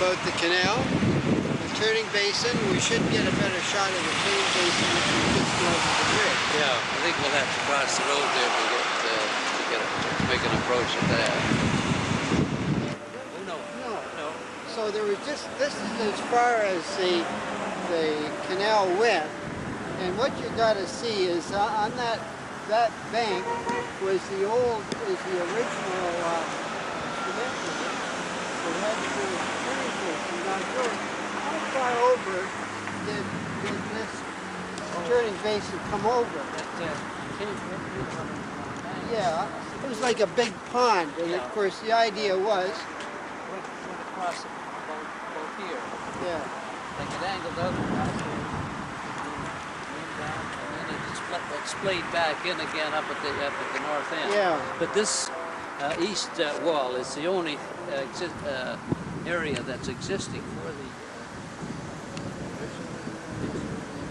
about the canal, the turning basin. We should get a better shot of the turning basin if we just go over the bridge. Yeah, I think we'll have to cross the road there to make an approach at that. Oh, no. So there was just, this is as far as the canal went. And what you got to see is on that bank was the original cement river that had to go turning basin. Now, George, how far over did this turning basin come over? Yeah, it was like a big pond, and of course the idea was went across about here. Yeah. Like it angled out across here. And then it splayed back in again up at the north end. Yeah. But this east wall is the only area that's existing for the.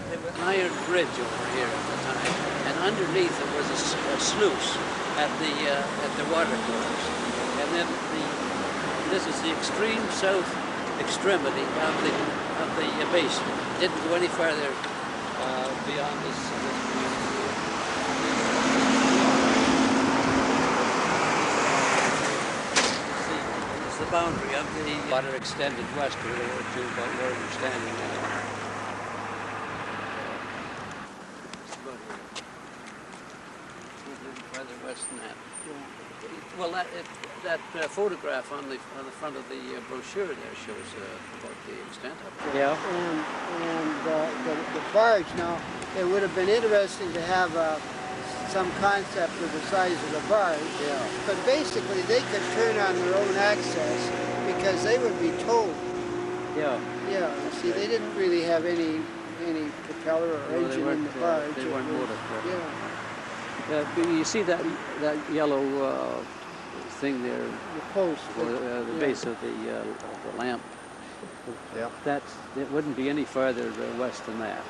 There was an iron bridge over here at the time, and underneath it was a sluice at the water course. And then this is the extreme south extremity of the basin. It didn't go any farther beyond this. It's the boundary of the water extended westward to about where we're standing now. Just about here. A little further west than that. Well, that photograph on the front of the brochure there shows about the extent of it. Yeah. And the barge, now, it would have been interesting to have some concept of the size of the barge. Yeah. But basically, they could turn on their own access because they would be towed. Yeah. Yeah. See, they didn't really have any propeller or engine in the barge. They weren't motored. Yeah. You see that yellow thing there, the post, the base of the lamp. Yeah. It wouldn't be any farther west than that.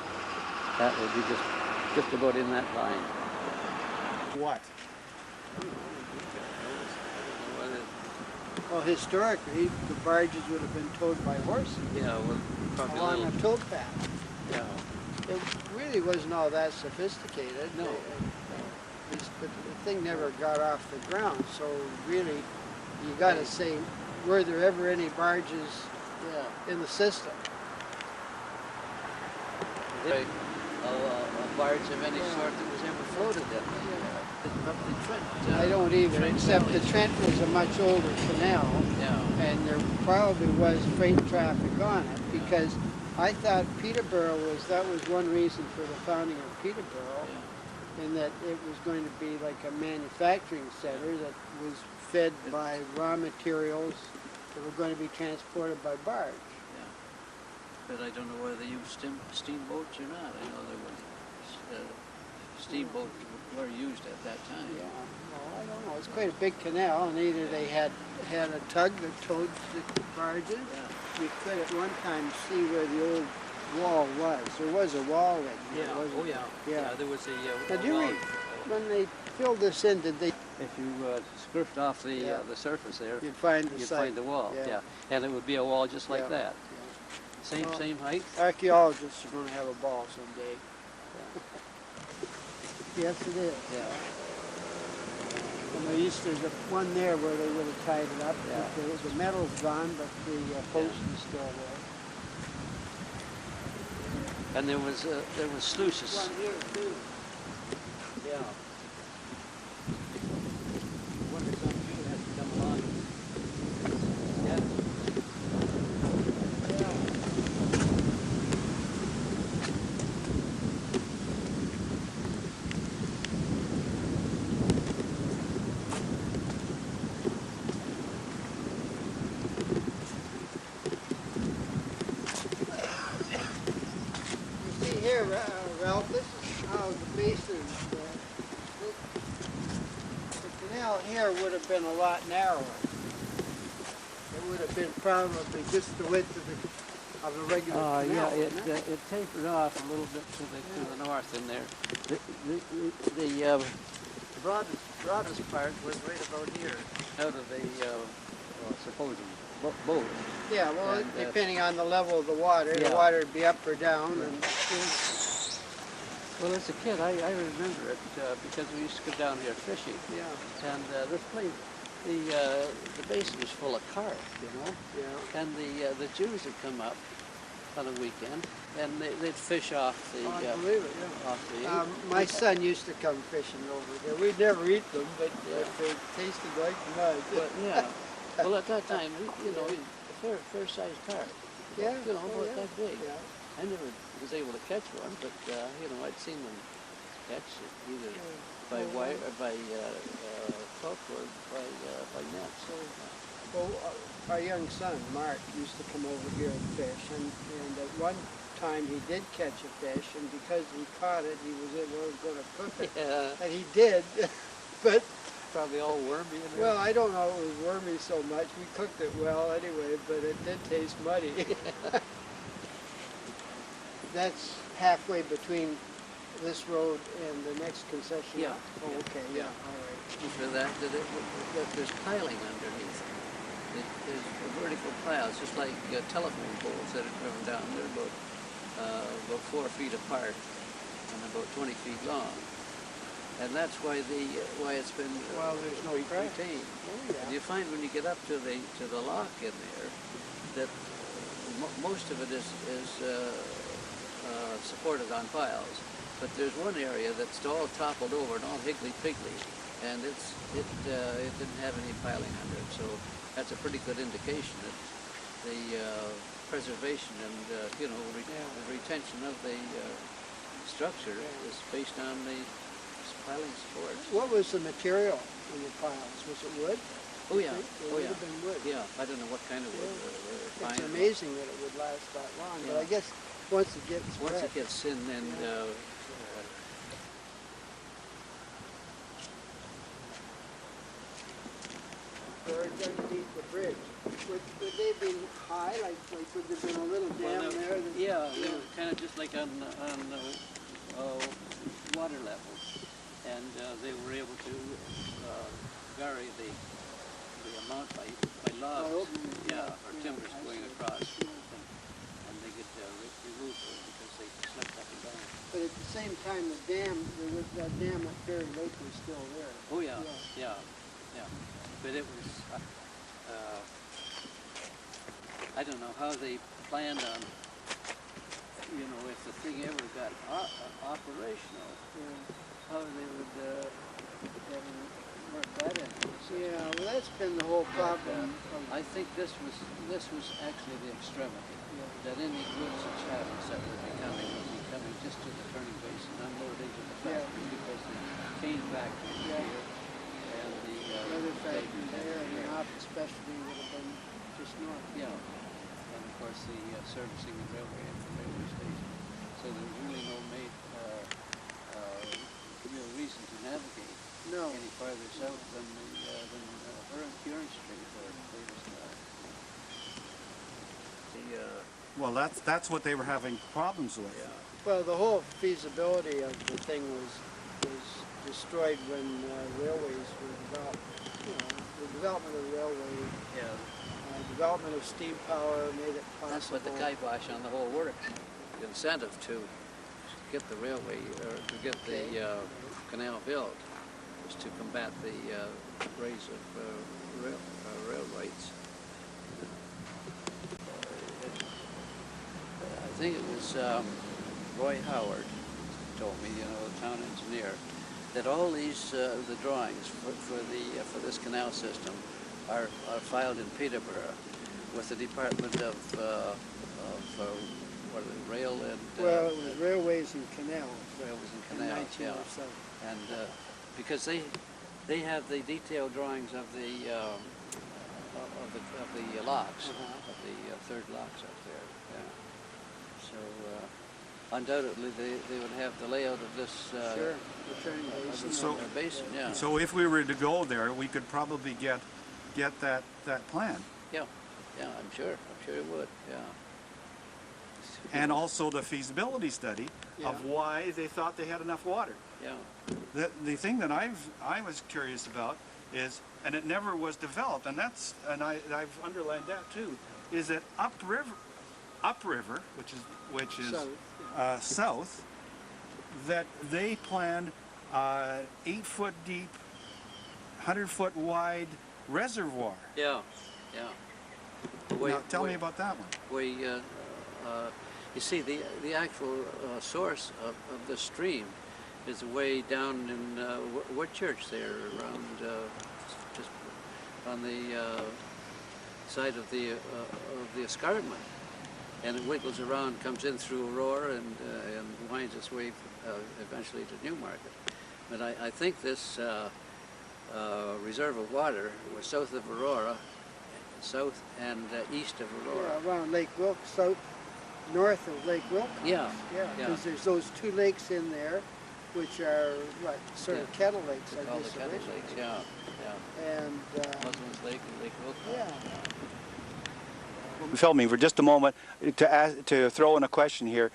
That would be just about in that line. What? Well, historically, the barges would have been towed by horses. Yeah, well, probably along a tow path. Yeah. It really wasn't all that sophisticated. No. But the thing never got off the ground, so really, you got to say, were there ever any barges in the system? A barge of any sort that was ever floated up the Trent. I don't either, except the Trent was a much older canal, and there probably was freight traffic on it, because I thought Peterborough that was one reason for the founding of Peterborough. In that it was going to be like a manufacturing center that was fed by raw materials that were going to be transported by barge. Yeah. But I don't know whether they used steamboats or not. I know there were steamboats were used at that time. Yeah, well, I don't know. It's quite a big canal, and either they had a tug that towed the barges. Yeah. We could at one time see where the old wall was. There was a wall there. Yeah. Oh yeah. Yeah. There was a wall. When they filled this in, did they? If you script off the surface there, you'd find the wall. Yeah. And it would be a wall just like that. Yeah. Same height. Archaeologists are going to have a ball someday. Yes, it is. Yeah. And there's one there where they would have tied it up. Yeah. The metal's gone, but the post is still there. And there was sluices. One here too. Yeah. I wonder if some fuel has to come along. Yeah. Here, Ralph, this is how the basin, the canal here would have been a lot narrower. It would have been probably just the width of a regular canal. Yeah, it tapered off a little bit to the north in there. The broadest part was right about here, out of the supposing boat. Yeah, well, And, depending on the level of the water yeah. would be up or down. And, Well, as a kid, I remember it because we used to go down here fishing. yeah, And this place, the basin was full of carp, you know. yeah. And the Jews would come up on a weekend, and they'd fish off the. Oh, I believe it, yeah. Off the. My son used to come fishing over here. We'd never eat them, but Yeah. they tasted like mud. But yeah. Well, at that time, you know, fair sized carp. Yeah. You know, about yeah. that big. Yeah. I never was able to catch one, but you know, I'd seen them catch it either by wire, or by hook, or by net. So, Well, our young son, Mark, used to come over here and fish, and at one time he did catch a fish, and because he caught it, he was going to cook it. yeah, And he did, but, probably all wormy in there. well, I don't know if it was wormy so much. We cooked it well anyway, but it did taste muddy. That's halfway between this road and the next concession. Yeah. Oh, okay, yeah, Yeah. all right. For that, there's piling underneath. There's vertical piles, just like telephone poles that are driven down. They're about 4 feet apart and about 20 feet long. And that's why it's been Well, there's no crack. retained. Oh, yeah. And you find when you get up to the lock in there that most of it is supported on piles. But there's one area that's all toppled over and all higgledy-piggledy, and it didn't have any piling under it. So that's a pretty good indication that the preservation and the retention of the structure is based on the piling supports. What was the material in the piles? Was it wood? Oh yeah, It oh would yeah, have been wood. yeah. I don't know what kind of wood. It's amazing that it would last that long, but I guess once it gets Once wet, it gets in, then birds underneath the bridge. Would they be high? Like would there been a little dam there? That, yeah, they were kind of just like on water level, and they were able to vary the amount by logs, or timbers going across, and they could remove them because they slipped up and down. But at the same time, that dam at Fairy Lake was still there. Oh yeah, yeah. But it was, I don't know how they planned on, you know, if the thing ever got operational, how they would work that into the system. Yeah, well, that's been the whole problem. I think this was actually the extremity, that any goods and chattels that were coming just to the turning basin, unloaded into the factory, because the cane factory was here, and the Other factory there, and the office specialty would have been just north. Yeah, and of course the servicing the railway at the railway station. So there was really no real reason to navigate any farther south than Huron Street or Davis Drive. Well, that's what they were having problems with. Yeah. Well, the whole feasibility of the thing was destroyed when railways were developed. You know, the development of the railway, development of steam power made it possible. That's what the kibosh on the whole works. The incentive to get the railway, or to get the canal built, was to combat the raise of rail rates. I think it was Roy Howard told me, you know, the town engineer, that all these the drawings for this canal system are filed in Peterborough with the Department of what are they, rail and well, it was railways and canals. railways and In canals, 1907. and because they have the detailed drawings of the locks, of the third locks up there. Yeah. So undoubtedly they would have the layout of this Sure, the turning basin. So- basin. Yeah. So if we were to go there, we could probably get that plan, Yeah. I'm sure it would. Yeah. and also the feasibility study of why they thought they had enough water. Yeah. The thing that I was curious about is and it never was developed. And that's, and I've underlined that too, is that upriver, which is south, that they planned 8-foot deep, 100-foot wide reservoir. Yeah, yeah. Now, tell me about that one. You see, the actual source of the stream is way down in Woodchurch there, around just on the side of the escarpment, and it wiggles around, comes in through Aurora, and winds its way eventually to Newmarket. But I think this reserve of water was south of Aurora, south and east of Aurora. Yeah, around Lake Wilkes, north of Lake Wilkes. Yeah. Yeah, because there's those two lakes in there, which are what, sort of kettle lakes, I Called guess. the Kettle Lakes, yeah. And Muslim's Lake and Lake Wilkes. yeah. Fill me for just a moment to throw in a question here.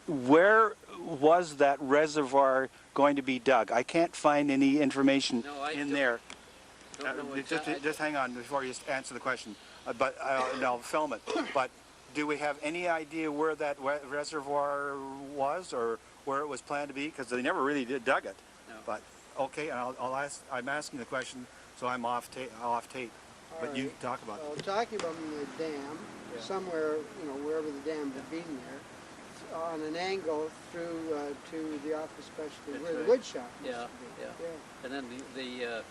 Where was that reservoir going to be dug? I can't find any information in there. Just hang on before you answer the question, but I'll film it. But do we have any idea where that reservoir was, or where it was planned to be? Because they never really dug it. No. But okay, and I'm asking the question, so I'm off tape. But All you right. talk about it. Well, talking about the dam, somewhere, wherever the dam had been there, on an angle through to the office, especially where the wood shop used to be. Yeah. And then the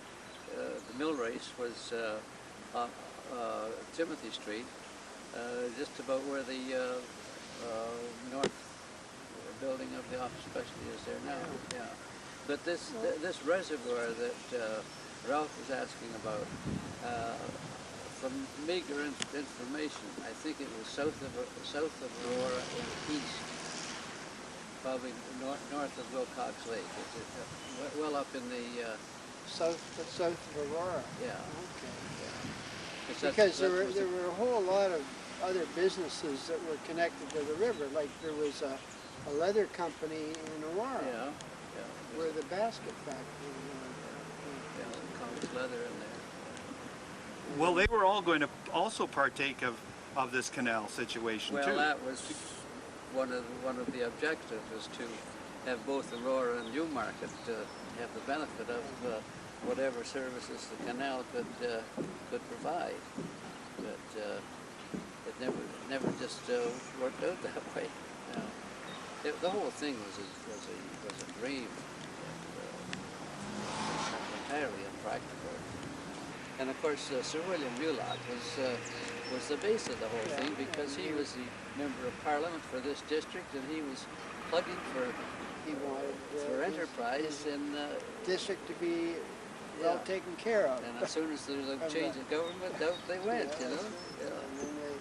mill race was Timothy Street, just about where the north building of the office specialty is there now. Yeah. But this reservoir that Ralph was asking about, from meager information, I think it was south of Aurora and east, probably north of Wilcox Lake. It's well up in the south of Aurora. yeah. Okay. Yeah. Because there were a whole lot of other businesses that were connected to the river. Like there was a leather company in Aurora, where the basket factory was. Some Collins leather in there. Well, they were all going to also partake of this canal situation Well, too. that was one of the objectives, was to have both Aurora and Newmarket have the benefit of whatever services the canal could provide. But it never just worked out that way. The whole thing was a dream, entirely impractical. And of course, Sir William Millard was the base of the whole thing, because he was the member of Parliament for this district, and he was plugging for enterprise in district to be well taken care of. And as soon as there was a change of government, out they went, And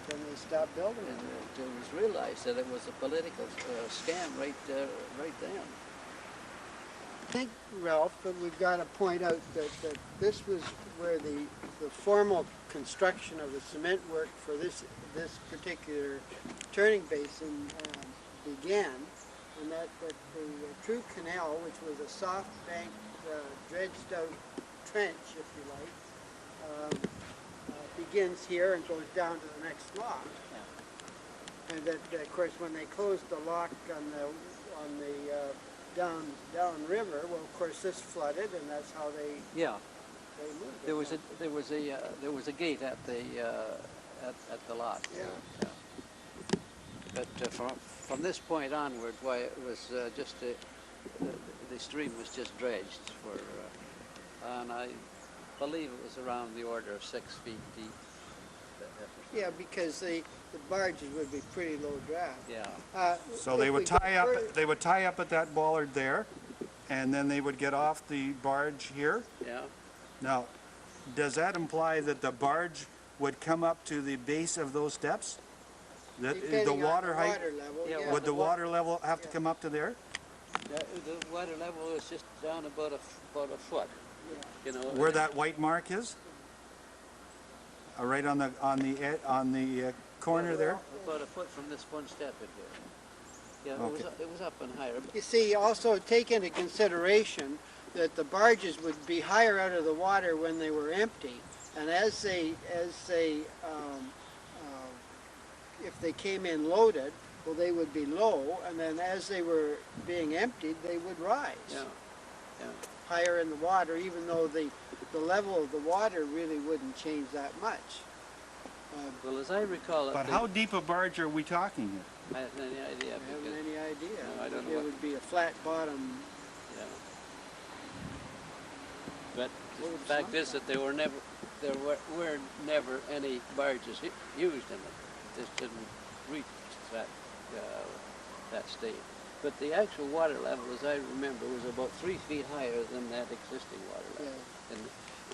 then they stopped building And it. it was realized that it was a political scam right then. I think, Ralph, that we've got to point out that this was where the formal construction of the cement work for this particular turning basin began, and that the true canal, which was a soft bank, dredged out trench, if you like, begins here and goes down to the next lock. And that, of course, when they closed the lock on the down river, well, of course, this flooded, and that's how they moved it. There was a gate at the lock. Yeah. But from this point onward, why it was just the stream was just dredged for, and I believe it was around the order of 6 feet deep. Yeah, because the barges would be pretty low draft. Yeah. So they would tie up. They would tie up at that bollard there, and then they would get off the barge here. Yeah. Now, does that imply that the barge would come up to the base of those steps? That Depending the on water height? water level, Yeah, yeah. Would the water level have to come up to there? The water level is just down about a foot. Yeah. Where that white mark is? Right on the corner there. About a foot from this one step in here. Yeah, Okay. it was up and higher. You see, also take into consideration that the barges would be higher out of the water when they were empty, and if they came in loaded, well, they would be low, and then as they were being emptied, they would rise higher in the water, even though the level of the water really wouldn't change that much. Well, as I recall it, But how deep a barge are we talking here? I haven't any idea. I haven't any idea. No, I don't know It would be a flat bottom. Yeah. But the fact is that there were never any barges used in it. This didn't reach that state. But the actual water level, as I remember, was about 3 feet higher than that existing water level,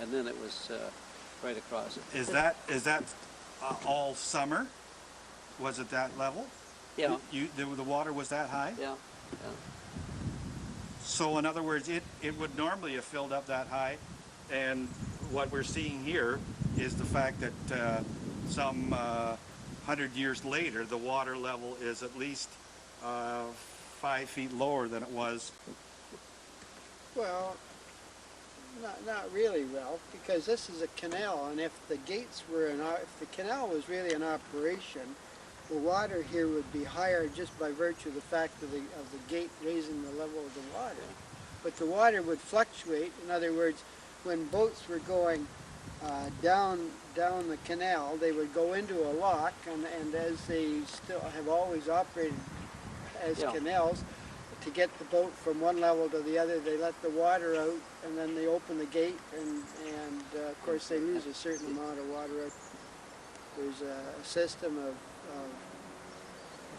and then it was right across it. Is that all summer? Was it that level? Yeah. The water was that high? Yeah. So in other words, it would normally have filled up that high, and what we're seeing here is the fact that some 100 years later, the water level is at least 5 feet lower than it was. Well, not really, Ralph, because this is a canal, and if the gates were if the canal was really in operation, the water here would be higher just by virtue of the fact of the gate raising the level of the water. But the water would fluctuate. In other words, when boats were going down the canal, they would go into a lock, and as they still have always operated as canals, to get the boat from one level to the other, they let the water out, and then they open the gate, and of course they lose a certain amount of water out. There's a system of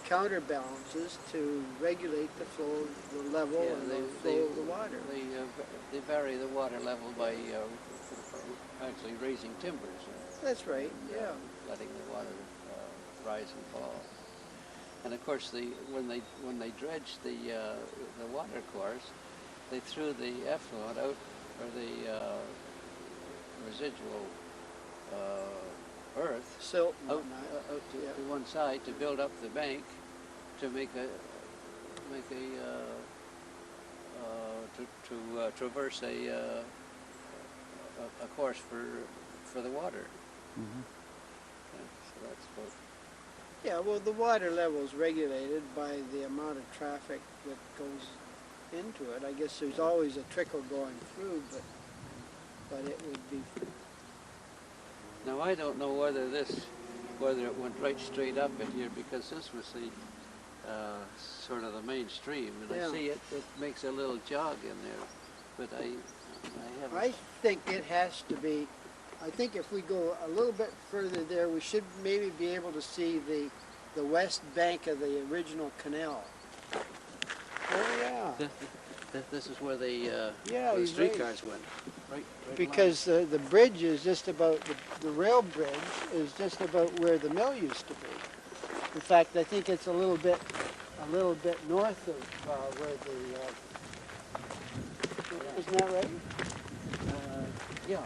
counterbalances to regulate the flow, the level, and the flow of the water. They vary the water level by actually raising timbers. That's right. Yeah. Letting the water rise and fall. And of course, when they dredged the water course, they threw the effluent out, or the residual earth, silt, out to one side to build up the bank, to traverse a course for the water. Mm-hmm. So that's what. Yeah, well, the water level is regulated by the amount of traffic that goes into it. I guess there's always a trickle going through, but it would be. Now I don't know whether it went right straight up in here, because this was the sort of the main stream, and I see it makes a little jog in there, but I haven't. I think it has to be. I think if we go a little bit further there, we should maybe be able to see the west bank of the original canal. Oh yeah. This is where the streetcars went. Right because the bridge is just about, the rail bridge is just about where the mill used to be. In fact, I think it's a little bit north of where isn't that right? Yeah.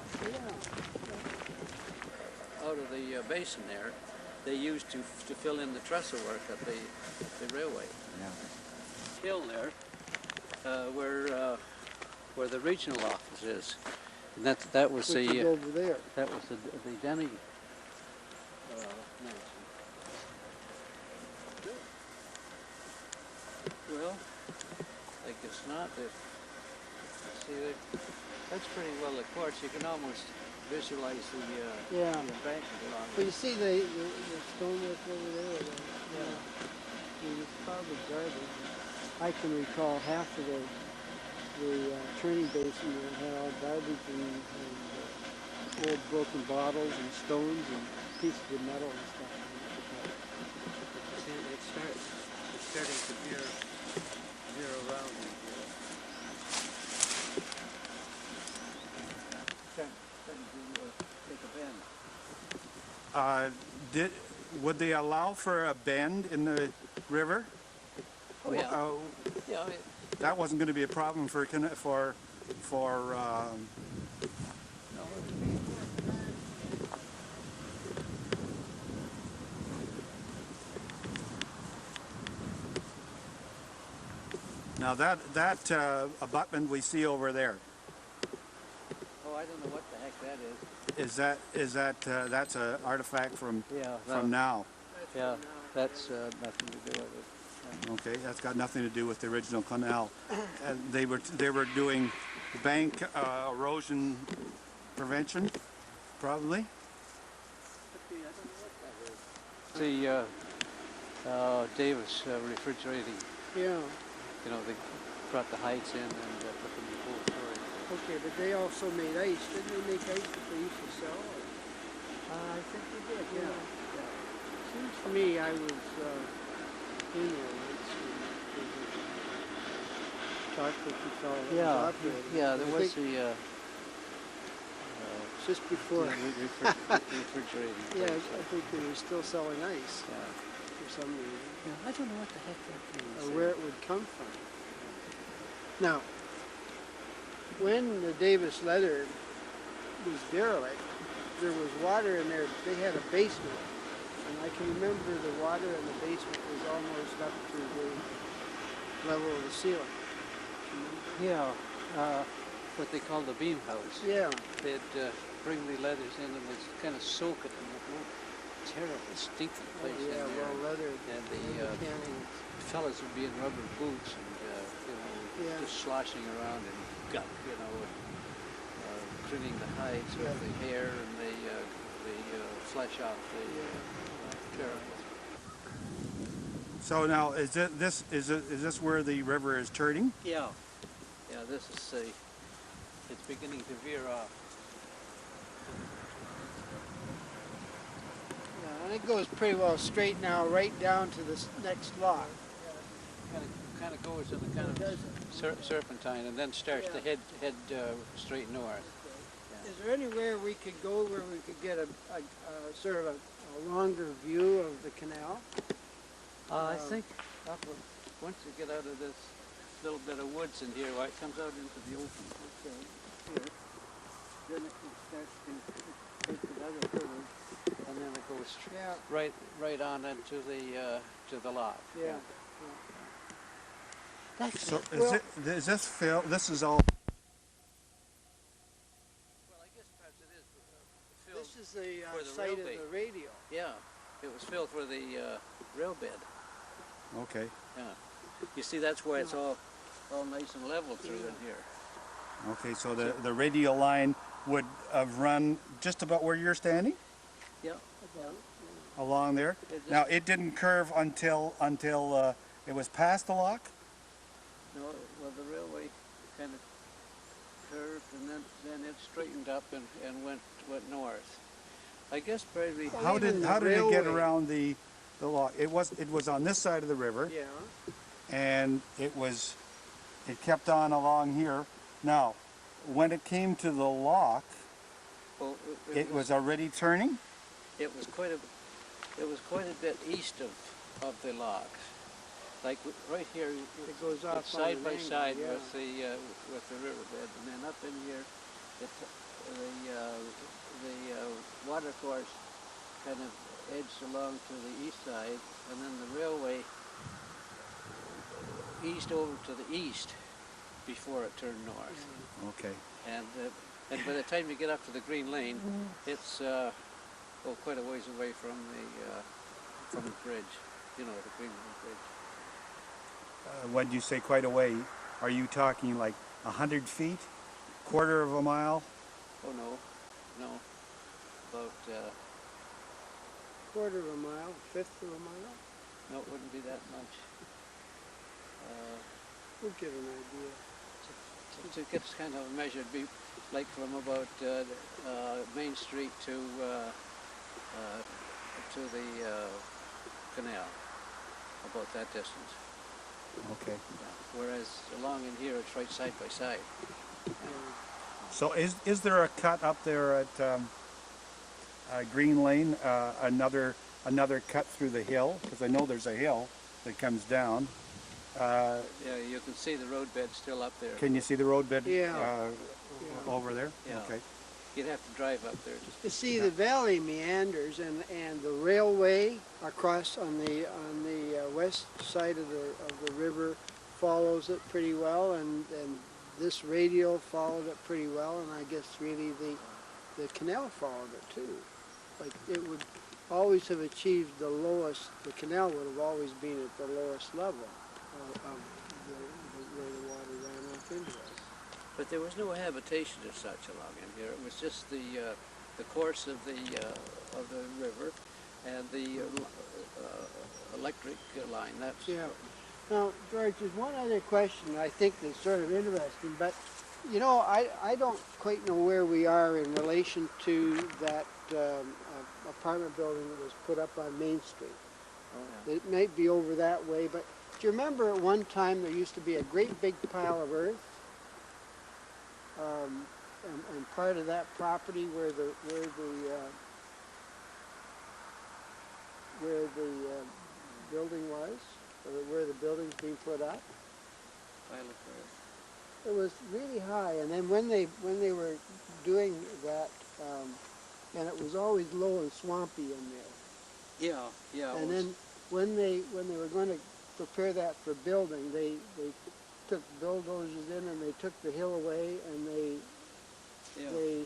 Out of the basin there, they used to fill in the trestle work at the railway. Yeah. Hill there, where the regional office is, and that was Which is over there. That was the Denny mansion. Well, I guess not. That's pretty well, of course. You can almost visualize the embankment along But you see the stonework over there. It's probably garbage. I can recall half of the training basin that had all garbage and old broken bottles and stones and pieces of metal and stuff. See, it's starting to veer around. Would they allow for a bend in the river? Oh yeah. That wasn't going to be a problem for Now that abutment we see over there, that's an artifact from Yeah, from now? yeah, that's nothing to do with it. Okay, that's got nothing to do with the original canal. And they were doing bank erosion prevention, probably. The Davis refrigerating. Yeah. You know, they brought the hides in and put them in cold storage. Okay, but they also made ice. Didn't they make ice that they used to sell? I think they did. Yeah. Seems to me I was in there once when they talked with the fellow that was operating. Yeah, there I was think the just before. refrigerating. Yeah, place. I think they were still selling ice Yeah. for some reason, Yeah, I don't know what the heck that means. or where it would come from. Now, when the Davis leather was derelict, there was water in there. They had a basement, and I can remember the water in the basement was almost up to the level of the ceiling. Yeah, what they call the beam house. Yeah. They'd bring the leathers in and they'd kind of soak it in a terrible stinky place in Yeah, there. well, leather. And the canning. fellas would be in rubber boots and you know, Yeah. just sloshing around in gut, you know, cleaning the hides of the hair and the flesh off the terrible. So now, is this where the river is turning? Yeah, yeah. This is it's beginning to veer off. Yeah, and it goes pretty well straight now, right down to this next lock. Kind of goes in a kind of serpentine and then starts to head straight north. Is there anywhere we could go where we could get a sort of a longer view of the canal? I think once you get out of this little bit of woods in here, it comes out into the open. Okay, here. Then it starts to take the other further. And then it goes Yeah. right on into the to the lock. Yeah. So is this fill? This is all. Well, I guess perhaps it is filled. This is the for the site of railway. the radio. Yeah, it was filled for the rail bed. Okay. Yeah. You see, that's why it's all nice and level through in here. Okay. So the radial line would have run just about where you're standing, Yeah. along there. Now it didn't curve until it was past the lock. No, well, the railway kind of curved and then it straightened up and went north. I guess probably. How did it get around the lock? It was on this side of the river. Yeah. And it kept on along here. Now, when it came to the lock, Well, it was already turning. It was quite a bit east of the lock. Like right here, It goes off it's on side an by angle, side yeah. with the riverbed, and then up in here, the water course kind of edged along to the east side, and then the railway eased over to the east before it turned north. Okay. And by the time you get up to the Green Lane, it's quite a ways away from the bridge, you know, the Green Lane Bridge. When you say quite a way, are you talking like 100 feet, quarter of a mile? Oh no, about Quarter of a mile, fifth of a mile. no, it wouldn't be that much. We'll get an idea. To get kind of a measure, it'd be like from about Main Street to the canal, about that distance. Okay. Yeah. Whereas along in here, it's right side by side. So is there a cut up there at Green Lane? Another cut through the hill? Because I know there's a hill that comes down. Yeah, you can see the roadbed still up there. Can you see the roadbed Yeah. over there? Yeah. Okay. You'd have to drive up there. You see, the valley meanders, and the railway across on the west side of the river follows it pretty well, and this radial followed it pretty well, and I guess really the canal followed it too. Like it would always have achieved the lowest, the canal would have always been at the lowest level of where the water ran off into it. But there was no habitation as such along in here. It was just the course of the river and the electric line. That's Yeah. Now, George, there's one other question I think that's sort of interesting, but you know, I don't quite know where we are in relation to that apartment building that was put up on Main Street. Oh, yeah. It might be over that way, but do you remember at one time there used to be a great big pile of earth? And part of that property where the building was, or where the building's being put up. Pile of earth. It was really high, and then when they were doing that, and it was always low and swampy in there. Yeah, yeah. And then when they were going to prepare that for building, they took bulldozers in and they took the hill away and they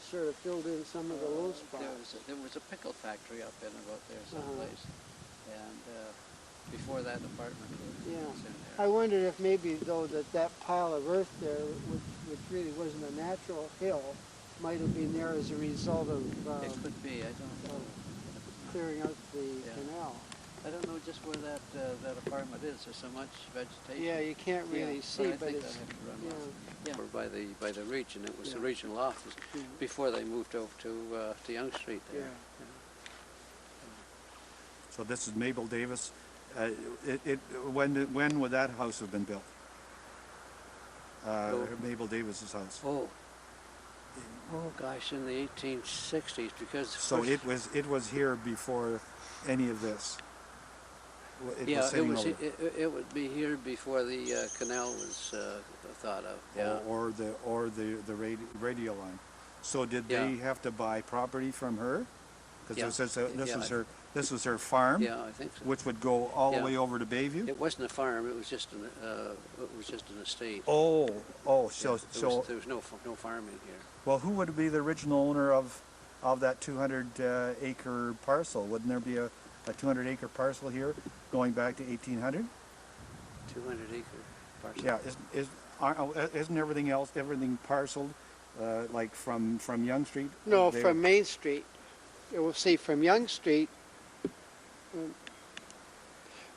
sort of filled in some of the low spots. There was a pickle factory up in about there someplace, and before that apartment was in there. I wondered if maybe though that pile of earth there, which really wasn't a natural hill, might have been there as a result of It could be. I don't know. clearing out the canal. I don't know just where that apartment is. There's so much vegetation. Yeah, you can't really see, but it's or by the region. It was the regional office before they moved over to Yonge Street there. Yeah. So this is Mabel Davis. When would that house have been built? Mabel Davis's house. Oh gosh, in the 1860s, because so it was here before any of this. It would be here before the canal was thought of. Yeah. Or the radio line. So did they have to buy property from her? Because this was her farm. Yeah, I think so. Which would go all the way over to Bayview. It wasn't a farm. It was just an estate. So there was no farming here. Well, who would be the original owner of that 200 acre parcel? Wouldn't there be a 200 acre parcel here going back to 1800? 200 acre parcel. Yeah, isn't everything parceled like from Yonge Street? No, from Main Street. We'll see from Yonge Street.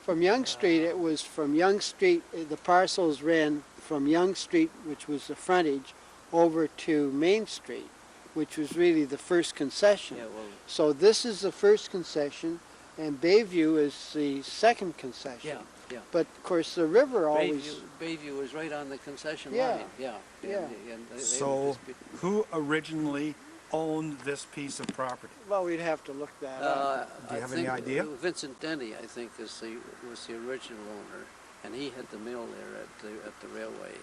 From Yonge Street, it was from Yonge Street. The parcels ran from Yonge Street, which was the frontage, over to Main Street, which was really the first concession. Yeah, well, so this is the first concession, and Bayview is the second concession. Yeah. But of course, the river always. Bayview was right on the concession Yeah. line. Yeah. So, who originally owned this piece of property? Well, we'd have to look that up. Do you have any idea? Vincent Denny, I think, was the original owner, and he had the mill there at the railway.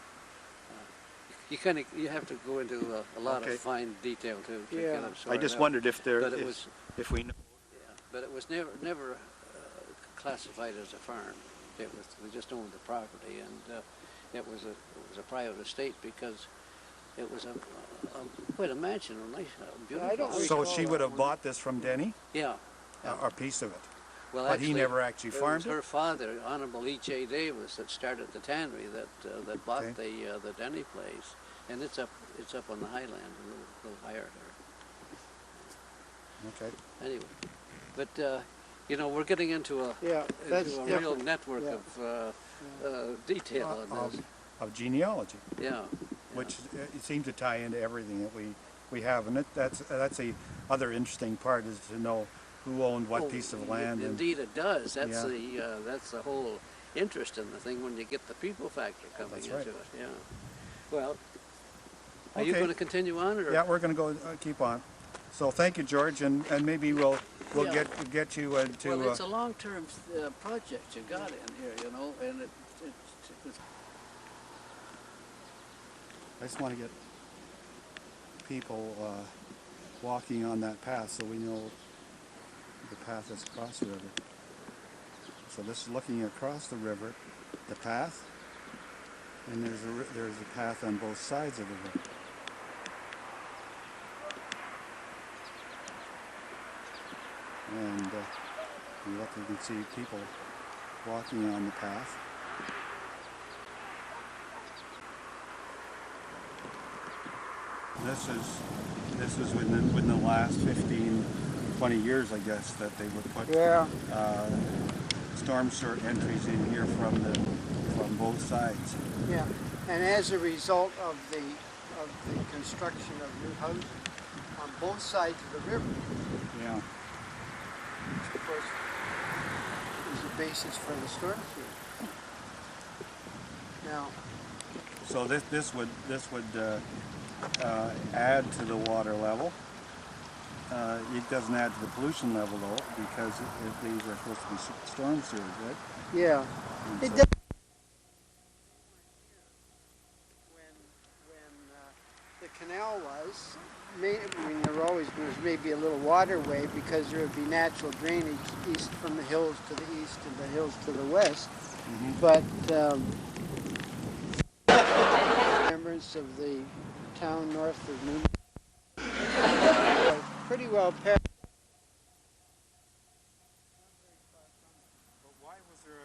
You have to go into a lot of fine detail to kind of sort I just out. wondered if we know. Yeah, but it was never classified as a farm. They just owned the property, and it was a private estate because it was quite a mansion, a nice, beautiful house. So she would have bought this from Denny? Yeah. A piece of it. Well, but he never actually farmed it? Her father, Honorable E.J. Davis, that started the tannery that bought the Denny place, and it's up on the highland, a little higher there. Okay. Anyway, but we're getting into a real network of detail on this. Of genealogy. Yeah. Which it seems to tie into everything that we have, and that's the other interesting part, is to know who owned what piece of land. Indeed, it does. That's the whole interest in the thing when you get the people factor coming into it. Yeah. Well, are you going to continue on? Or? Yeah, we're going to go keep on. So thank you, George, and maybe we'll get you to. Well, it's a long-term project you got in here, and it's I just want to get people walking on that path so we know the path that's across the river. So this is looking across the river, the path, and there's a path on both sides of the river. and you can see people walking on the path. This is within the last 15, 20 years, I guess, that they would put storm sewer entries in here from both sides. Yeah, and as a result of the construction of new houses on both sides of the river, Yeah. which of course is the basis for the storm sewer. Now, So this would add to the water level. It doesn't add to the pollution level though, because these are supposed to be storm sewers, right? yeah, And it so- does. When the canal was, there always was maybe a little waterway because there would be natural drainage east from the hills to the east and the hills to the west. But members of the town north of New pretty well paired. But why was there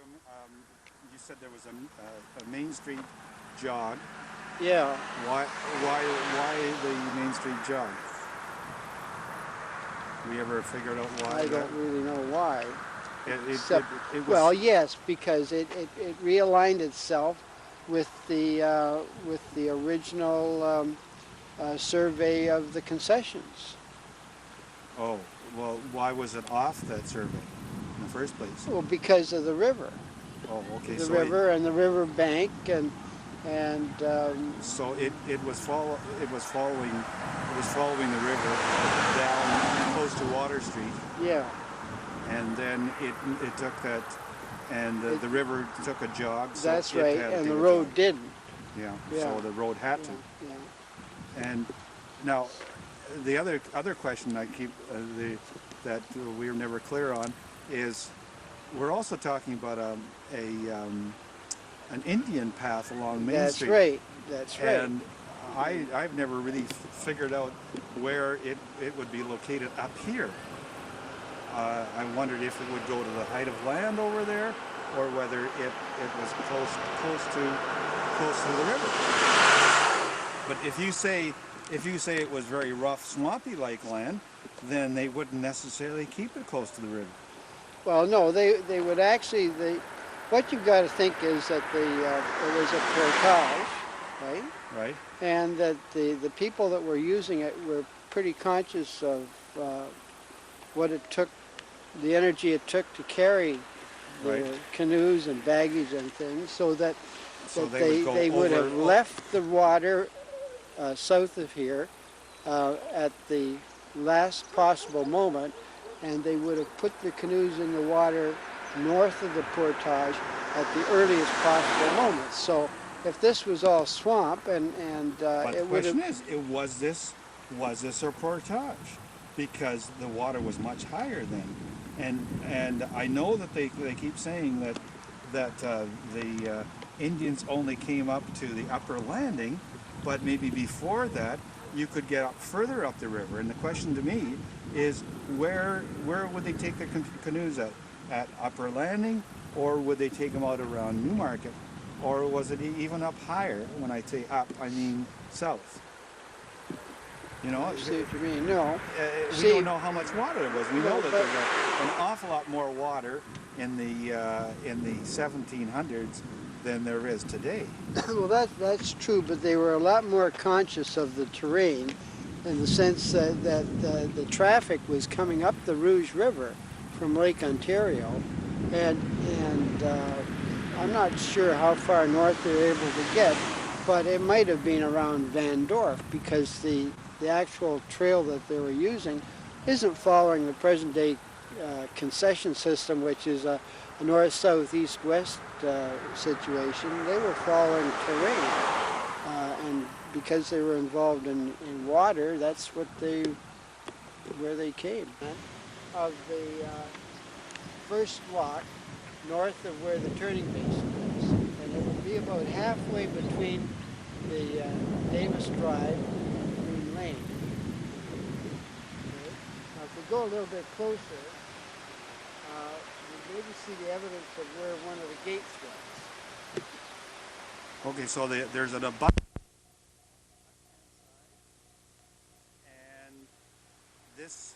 you said there was a Main Street jog. Yeah. Why the Main Street jog? We ever figured out why? I don't really know why. It was, Well, yes, because it realigned itself with the original survey of the concessions. oh, well, why was it off that survey in the first place? Well, because of the river, Oh, okay. the So river and the river bank, and so it was following the river down close to Water Street, yeah, and then it took that, and the river took a jog. So that's it right, had to and take the a road jog. didn't. Yeah. Yeah. So the road had to. Yeah. And now, the other question I keep that we were never clear on is, we're also talking about an Indian path along Main That's Street. right. That's right. And I've never really figured out where it would be located up here. I wondered if it would go to the height of land over there, or whether it was close to the river. But if you say it was very rough, swampy like land, then they wouldn't necessarily keep it close to the river. Well, no, they would actually. What you've got to think is that there was a portage, right? Right. And that the people that were using it were pretty conscious of what it took, the energy it took to carry the Right. canoes and baggage and things, so that they would over- have left the water south of here at the last possible moment, and they would have put the canoes in the water north of the portage at the earliest possible moment. So if this was all swamp and But it the would question have, is, was this a portage? Because the water was much higher then, and I know that they keep saying that the Indians only came up to the upper landing, but maybe before that you could get up further up the river. And the question to me is, where would they take the canoes at upper landing, or would they take them out around Newmarket, or was it even up higher? When I say up, I mean south. You know, I see what you mean. No, we See- don't know how much water there was. We know No, that but- there's an awful lot more water in the 1700s than there is today. well that's true, but they were a lot more conscious of the terrain, in the sense that the traffic was coming up the Rouge River from Lake Ontario, and I'm not sure how far north they were able to get, but it might have been around Van Dorp, because the actual trail that they were using isn't following the present day concession system, which is a north, south, east, west situation. They were following terrain, and because they were involved in water, that's where they came. Of the first walk north of where the turning basin is, and it would be about halfway between the Davis Drive and Green Lane. Okay. Now if we go a little bit closer, see the evidence of where one of the gates was. Okay, so there's an abutment. And this,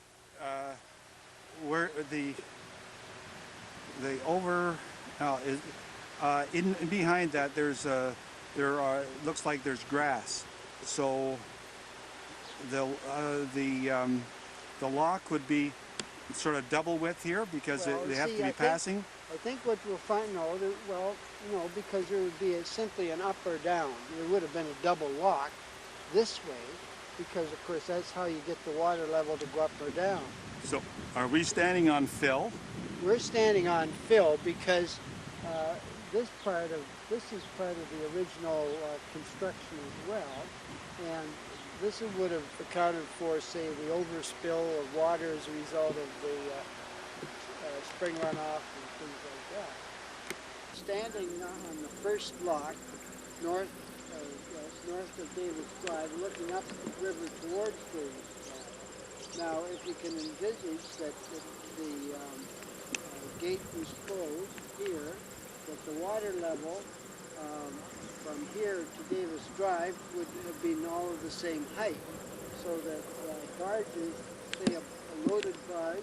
where the over, is, in behind that looks like there's grass. So the lock would be sort of double width here because they have to be passing. I think what we'll find, because there would be simply an up or down. There would have been a double lock this way, because of course that's how you get the water level to go up or down. So are we standing on fill? We're standing on fill because this is part of the original construction as well, and this would have accounted for, say, the overspill of water as a result of the spring runoff and things like that. Standing on the first block, north of Davis Drive, looking up the river towards Davis Drive. Now, if you can envisage that the gate was closed here, that the water level from here to Davis Drive would have been all of the same height, so that barges, say a loaded barge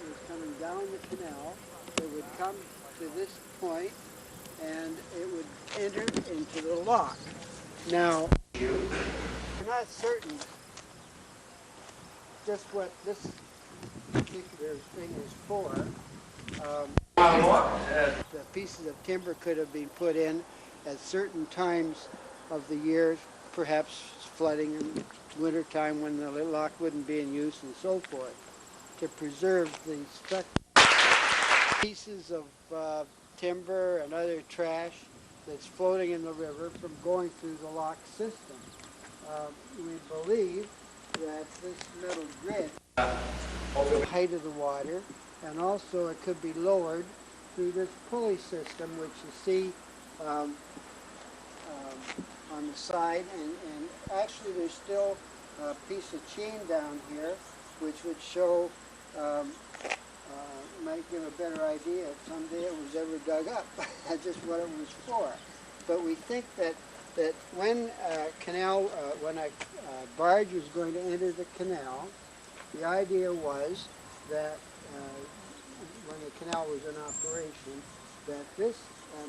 was coming down the canal, it would come to this point and it would enter into the lock. Now, we're not certain just what this particular thing is for. The pieces of timber could have been put in at certain times of the year, perhaps flooding in wintertime when the lock wouldn't be in use and so forth, to preserve the structure. Pieces of timber and other trash that's floating in the river from going through the lock system. We believe that this metal grid, the height of the water, and also it could be lowered through this pulley system, which you see on the side, and actually there's still a piece of chain down here which would show, might give a better idea if someday it was ever dug up, just what it was for. But we think that when a barge was going to enter the canal, the idea was that when the canal was in operation, that this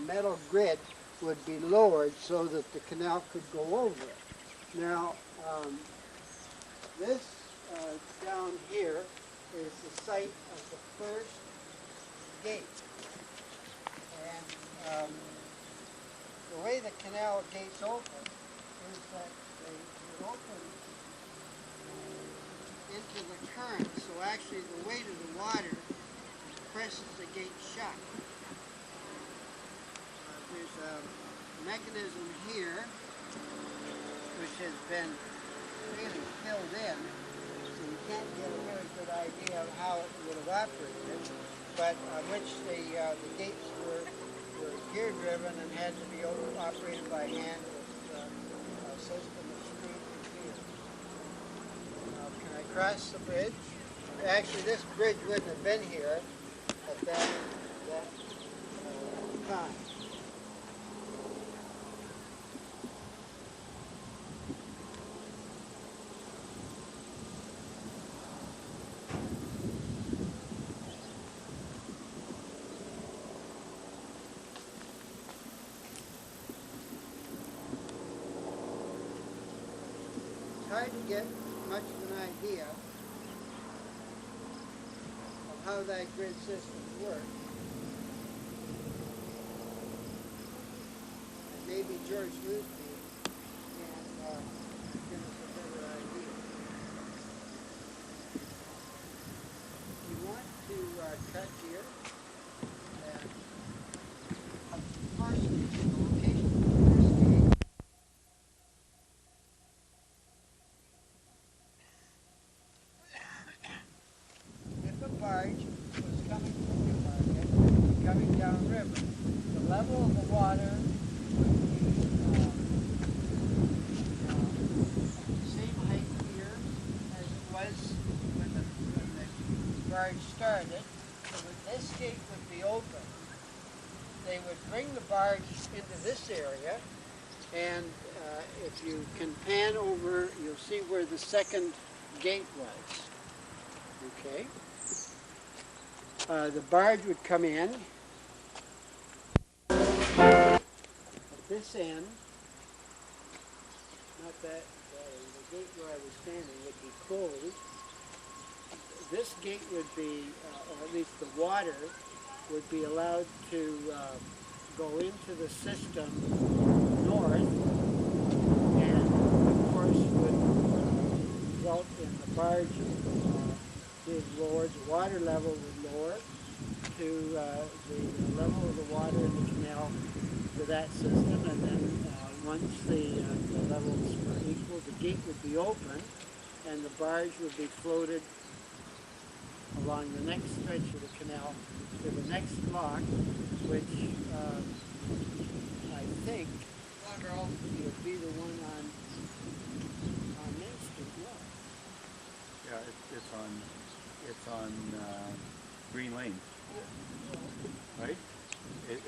metal grid would be lowered so that the canal could go over it. Now, this down here is the site of the first gate. And the way the canal gates open is that they open into the current, so actually the weight of the water presses the gate shut. There's a mechanism here which has been really filled in, so you can't get a really good idea of how it would have operated, but on which the gates were gear driven and had to be operated by hand with a system of screws and gears. Now, can I cross the bridge? Actually, this bridge wouldn't have been here at that time. It's hard to get much of an idea of how that grid system works. And maybe George Luesby can give us a better idea. You want to cut here and first the location of the first gate. If a barge was coming from Newmarket, coming downriver, the level of the water would be the same height here as it was when the barge started. So that this gate would be open, they would bring the barge into this area, and if you can pan over, you'll see where the second gate was. Okay. The barge would come in. At this end, not that the gate where I was standing would be closed. This gate would be, or at least the water, would be allowed to go into the system north, and of course would result in the barge being lowered. The water level would lower to the level of the water in the canal for that system, and then once the levels were equal, the gate would be open, and the barge would be floated along the next stretch of the canal to the next lock, which I think would be the one on Main Street North. Yeah, it's on Green Lane, right?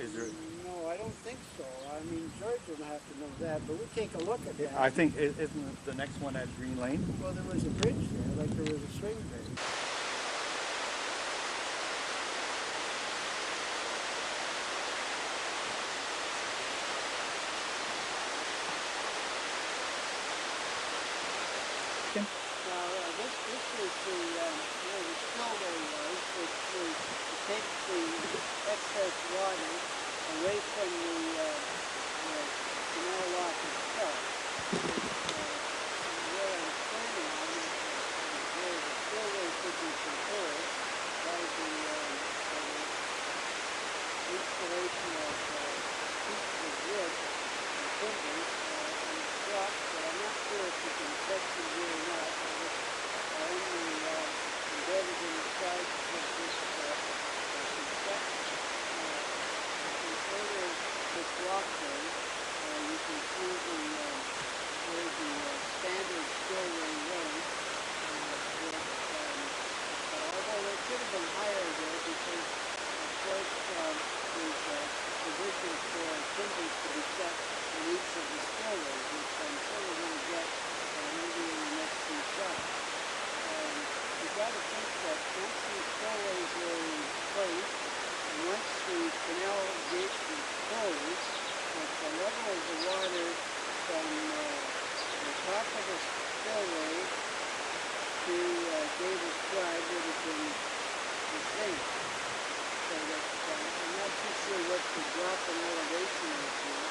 Is there? No, I don't think so. I mean, George will have to know that, but we'll take a look at that. I think isn't the next one at Green Lane? Well, there was a bridge there, like there was a swing bridge. This is where the spillway was, which was to take the excess water away from the canal lock itself. Where I was standing on is where the spillway could be controlled by the installation of pieces of wood and timbers and blocks, but I'm not sure if you can touch them here or not. Only embedded in the sides of this construction. In order this walkway, you can see where the standard spillway was. Although it could have been higher there because, of course, there's provisions for timbers to be set in each of the spillways, which I'm sure we're going to get maybe in the next few shots. You've got to think that once these spillways were in place, and once the canal gate was closed, that the level of the water from the top of the spillway to Davis Drive would have been the same. So that I'm not too sure what the drop in elevation is here.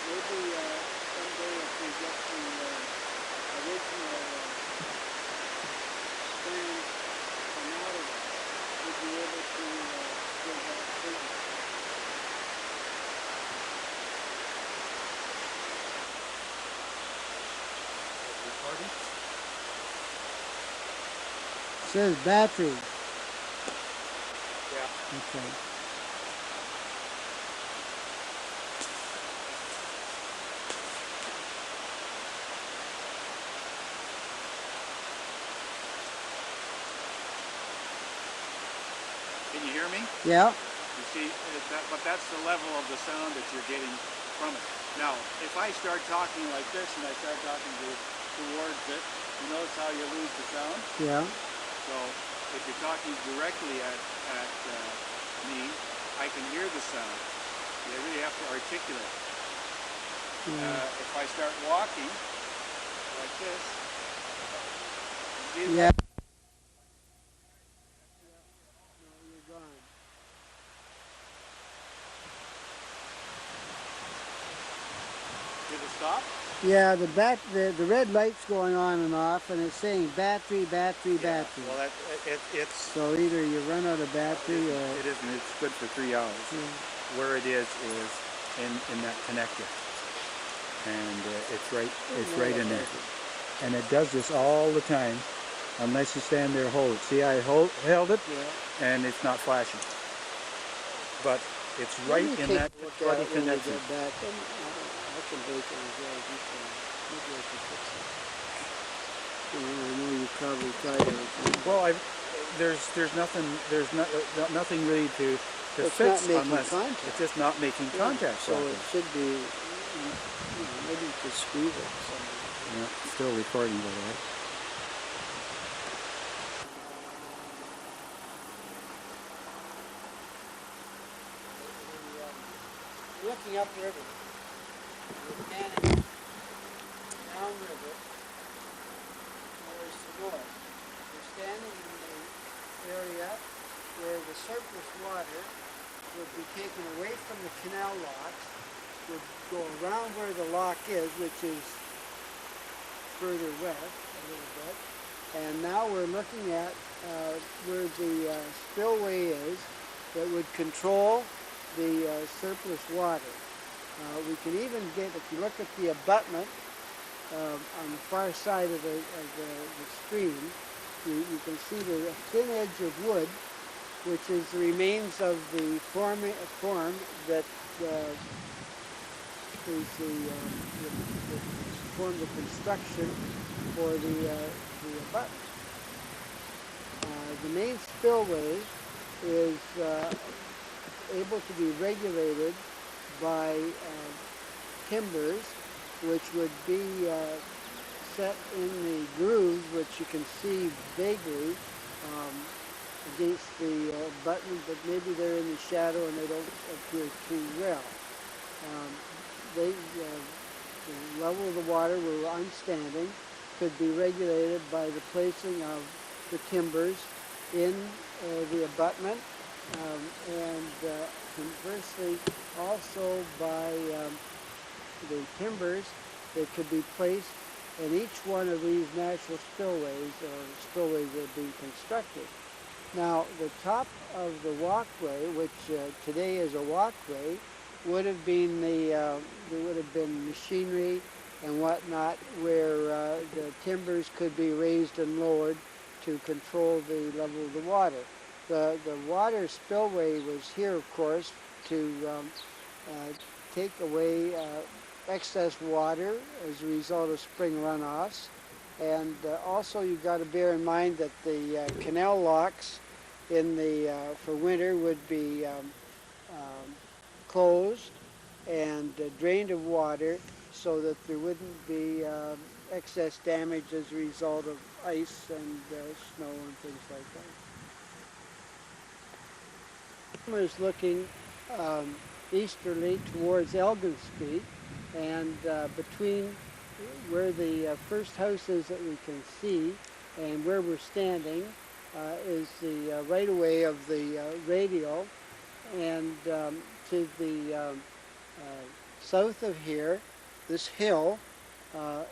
Maybe someday if we get the original plans come out of it, we'll be able to give that figure. It says battery. Yeah. Okay. Can you hear me? Yeah. You see, but that's the level of the sound that you're getting from it. Now, if I start talking like this and I start talking towards it, you notice how you lose the sound? Yeah. So if you're talking directly at me, I can hear the sound. You really have to articulate. If I start walking like this, yeah. Did it stop? Yeah, the red light's going on and off, and it's saying battery, battery, battery. Well, it's so either you run out of battery or it isn't. It's good for 3 hours. Yeah. Where it is in that connector, and it's right in there, and it does this all the time, unless you stand there and hold it. See, I held it, and it's not flashing, but it's right in that bloody connection. I can bake it as well as you can. Maybe I can fix it. I know you probably tried everything. Well, there's nothing really to It's fix not making unless contact. it's just not making contact. So properly. it should be, maybe you could squeeze it somewhere. Yeah, still recording by the way. Looking upriver, we're standing downriver towards the north. We're standing in the area where the surplus water would be taken away from the canal locks, would go around where the lock is, which is further west a little bit. And now we're looking at where the spillway is that would control the surplus water. We can even get, if you look at the abutment on the far side of the stream, you can see the thin edge of wood, which is the remains of the form that is the form of construction for the abutment. The main spillway is able to be regulated by timbers, which would be set in the grooves, which you can see vaguely against the button, but maybe they're in the shadow and they don't appear too well. The level of the water where I'm standing could be regulated by the placing of the timbers in the abutment, and conversely also by the timbers that could be placed in each one of these natural spillways or spillways that are being constructed. Now the top of the walkway, which today is a walkway, would have been there would have been machinery and whatnot where the timbers could be raised and lowered to control the level of the water. The water spillway was here, of course, to take away excess water as a result of spring runoffs. And also you've got to bear in mind that the canal locks in the for winter would be closed and drained of water so that there wouldn't be excess damage as a result of ice and snow and things like that. Is looking easterly towards Elgin Street, and between where the first house is that we can see and where we're standing is the right-of-way of the radio, and to the south of here, this hill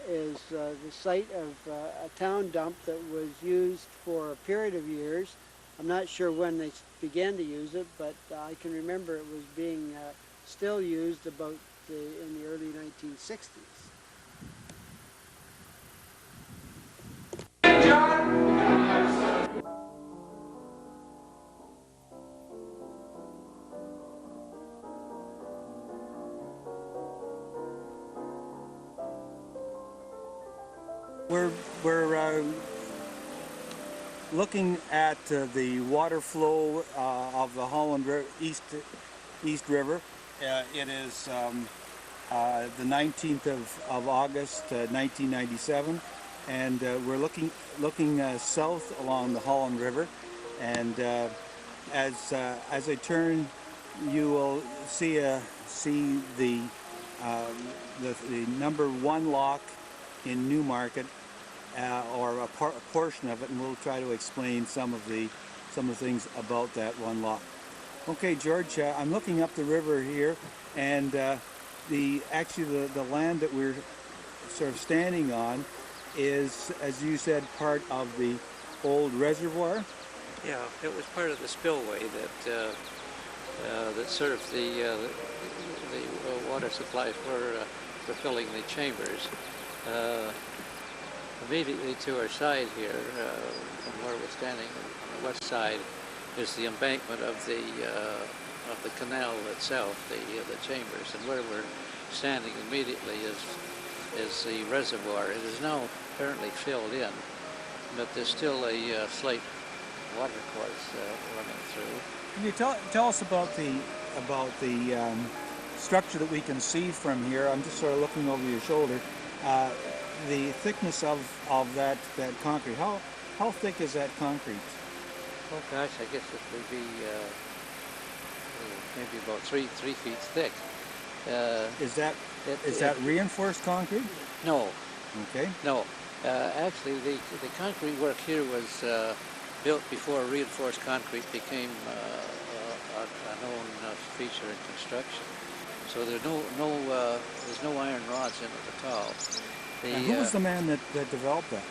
is the site of a town dump that was used for a period of years. I'm not sure when they began to use it, but I can remember it was being still used about in the early 1960s. We're looking at the water flow of the Holland East River. It is the 19th of August 1997, and we're looking south along the Holland River, and as I turn, you will see the number 1 lock in Newmarket, or a portion of it, and we'll try to explain some of the things about that one lock. Okay, George, I'm looking up the river here, and actually the land that we're sort of standing on is, as you said, part of the old reservoir. Yeah, it was part of the spillway that served the water supply for filling the chambers. Immediately to our side here, from where we're standing on the west side, is the embankment of the canal itself, the chambers, and where we're standing immediately is the reservoir. It is now apparently filled in, but there's still a slight water course running through. Can you tell us about the structure that we can see from here? I'm just sort of looking over your shoulder. The thickness of that concrete. How thick is that concrete? Oh gosh, I guess it would be maybe about three feet thick. Is that reinforced concrete? No. Okay. No. Actually, the concrete work here was built before reinforced concrete became a known feature in construction. So there's no iron rods in it at all. And who was the man that developed that?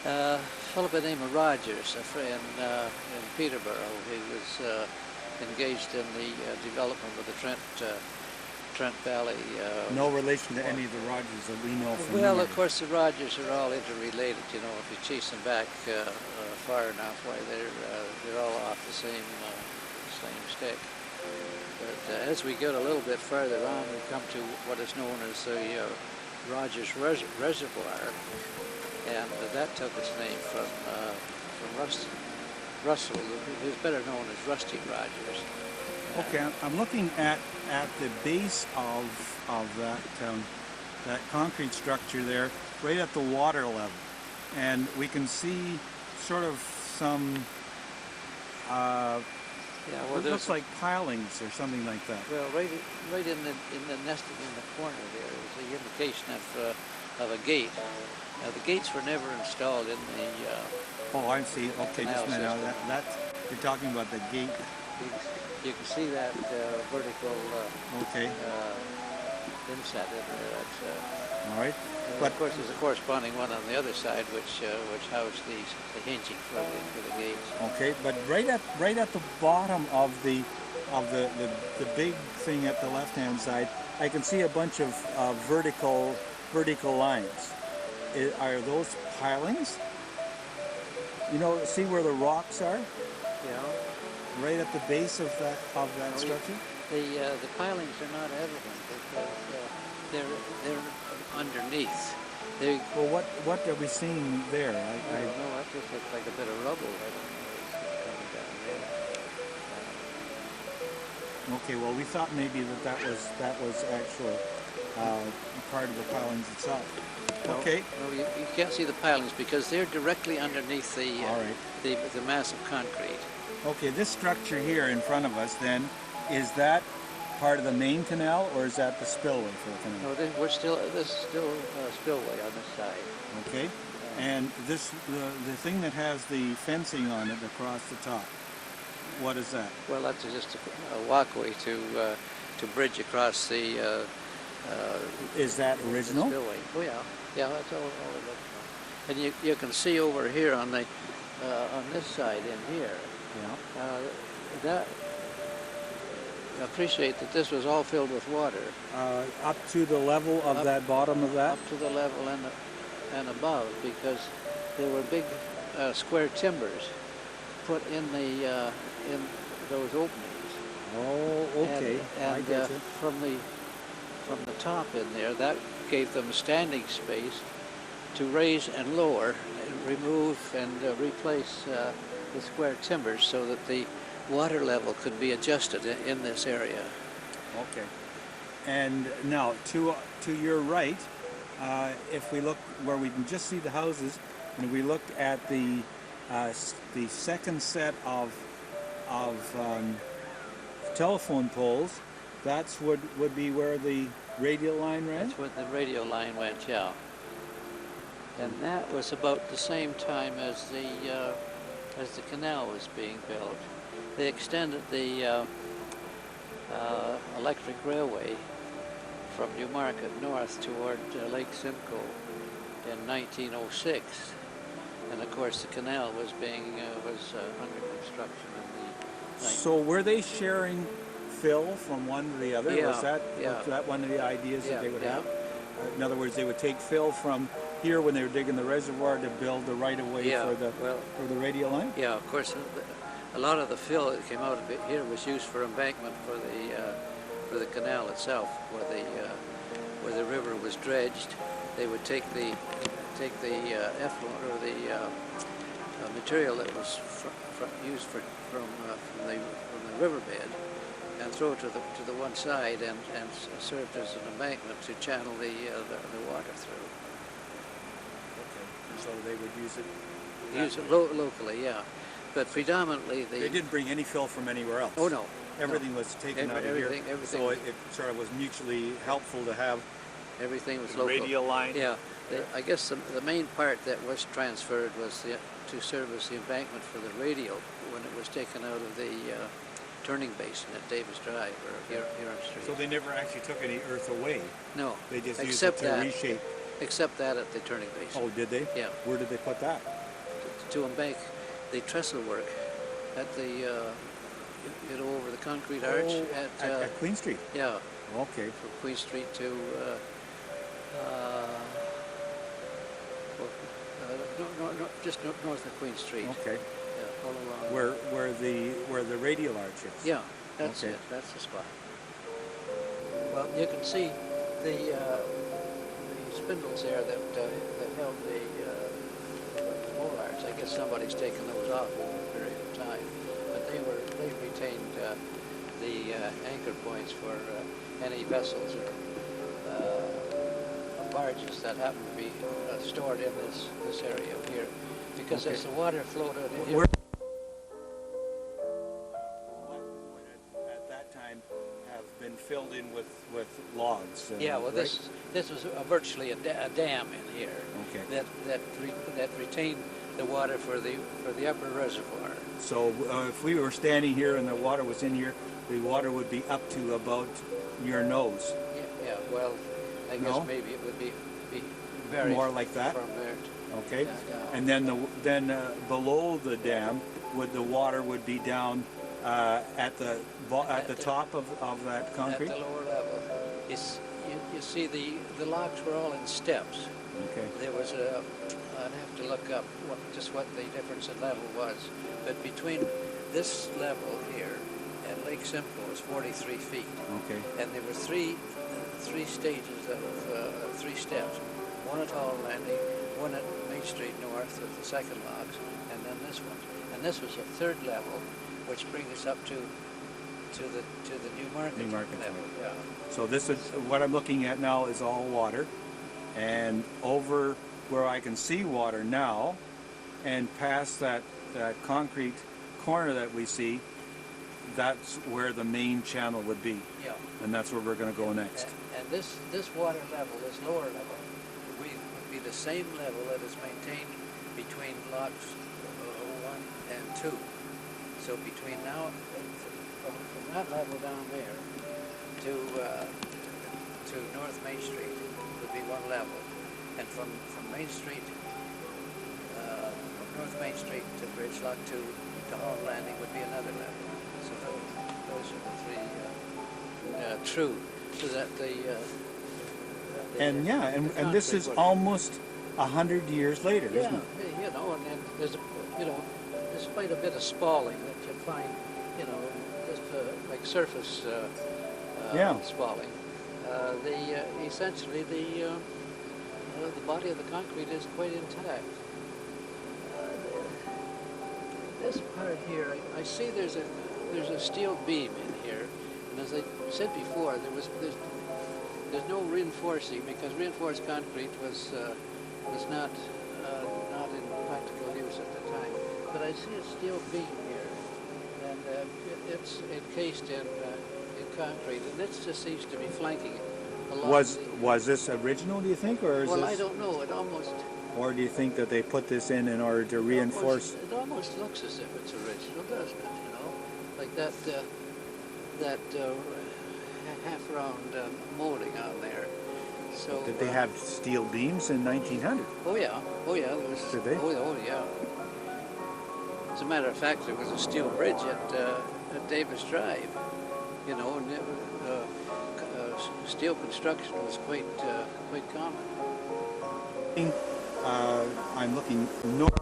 A fellow by the name of Rogers, a friend in Peterborough. He was engaged in the development of the Trent Valley. No relation to any of the Rogers that we know from Well, here. of course, the Rogers are all interrelated. You know, if you chase them back far enough, why they're all off the same stick. But as we get a little bit further on, we come to what is known as the Rogers Reservoir, and that took its name from Russell, who's better known as Rusty Rogers. Okay, I'm looking at the base of that concrete structure there, right at the water level, and we can see sort of some. It looks like pilings or something like that. Well, right in the nested in the corner there is the indication of a gate. Now the gates were never installed in the. Oh, I see. Okay, just a minute. That's you're talking about the gate. You can see that vertical okay. inset in there. All right. But of course, there's a corresponding one on the other side, which housed the hinging for the gates. Okay, but right at the bottom of the big thing at the left-hand side, I can see a bunch of vertical lines. Are those pilings? You know, see where the rocks are? Yeah. Right at the base of that structure. The pilings are not evident because they're underneath. Well, what are we seeing there? I don't know. That just looks like a bit of rubble. I don't know what's coming down there. Okay. Well, we thought maybe that was actual part of the pilings itself. Okay. No, you can't see the pilings because they're directly underneath the the mass of concrete. Okay. This structure here in front of us, then, is that part of the main canal, or is that the spillway for the canal? No, this is still spillway on this side. Okay. And this the thing that has the fencing on it across the top. What is that? Well, that's just a walkway to bridge across the. Is that original? The spillway. Oh yeah, that's all original. And you can see over here on the on this side in here. Yeah. That. I appreciate that this was all filled with water. Up to the level of that bottom of that? Up to the level and above, because there were big square timbers put in in those openings. Oh, okay. And I get you. from the top in there, that gave them standing space to raise and lower, and remove and replace the square timbers so that the water level could be adjusted in this area. Okay. And now, to your right, if we look where we can just see the houses, and we look at the second set of telephone poles, that's would be where the radial line ran? That's where the radial line went, yeah. And that was about the same time as the canal was being built. They extended the electric railway from Newmarket north toward Lake Simcoe in 1906, and of course the canal was under construction in the. So were they sharing fill from one to the other? Yeah, was that one of the ideas that they would have? In other words, they would take fill from here when they were digging the reservoir to build the right-of-way for the radial line? Yeah, of course. A lot of the fill that came out of it here was used for embankment for the canal itself, where the river was dredged. They would take the effluent or material that was used from the riverbed, and throw it to the one side, and served as an embankment to channel the water through. Okay. And so they would use it. Use it locally, yeah, but predominantly They didn't bring any fill from anywhere else. Oh no. Everything was taken out of here. Everything. So it sort of was mutually helpful to have Everything was The local. radial line. Yeah. I guess the main part that was transferred was to serve as the embankment for the radial when it was taken out of the turning basin at Davis Drive or Huron Street. So they never actually took any earth away. No. They just used Except it to that. reshape. Except that at the turning basin. Oh, did they? Yeah. Where did they put that? To embank the trestle work at the over the concrete arch At Queen Street. yeah, Okay. from Queen Street to just north of Queen Street. Okay. Yeah, all along. Where the radial arch is. Yeah, that's Okay. it. That's the spot. Well, you can see the spindles there that held the molars. I guess somebody's taken those off over a period of time, but they retained the anchor points for any vessels or barges that happen to be stored in this area here, because as the water flowed out in here. Would at that time have been filled in with logs. Yeah, well, right? this was virtually a dam in here. Okay. That retained the water for the upper reservoir. So if we were standing here and the water was in here, the water would be up to about your nose. Yeah. Well, I guess No? maybe it would be very More like that? from there. Okay. Yeah. And then below the dam, the water would be down at the top of that concrete. At the lower level, you see the locks were all in steps. Okay. There was I'd have to look up what the difference in level was, but between this level here and Lake Simcoe was 43 feet. Okay. And there were three stages of 3 steps. One at Holland Landing, one at Main Street North with the second locks, and then this one. And this was a 3rd level, which brings us up to the Newmarket level. Yeah. So this is what I'm looking at now is all water, and over where I can see water now, and past that concrete corner that we see, that's where the main channel would be. Yeah. And that's where we're going to go next. And this water level, this lower level, would be the same level that is maintained between locks 1 and 2. So between now, from that level down there to North Main Street would be one level, and from Main Street, North Main Street to Bridge Lock 2 to Holland Landing would be another level. So those are the 3 true. So that And this is almost 100 years later, isn't it? Yeah, and then there's despite a bit of spalling that you find, just like surface spalling. Essentially the body of the concrete is quite intact. This part here, I see there's a steel beam in here, and as I said before, there's no reinforcing because reinforced concrete was not in practical use at the time. But I see a steel beam here, and it's encased in concrete, and this just seems to be flanking it. Was this original, do you think, or is well, this? I don't know. It almost. Or do you think that they put this in order to reinforce? It almost looks as if it's original, doesn't it? Like that half-round molding on there. So. Did they have steel beams in 1900? Oh yeah. There was, Did they? Oh yeah. As a matter of fact, there was a steel bridge at Davis Drive. And steel construction was quite common. I'm looking north.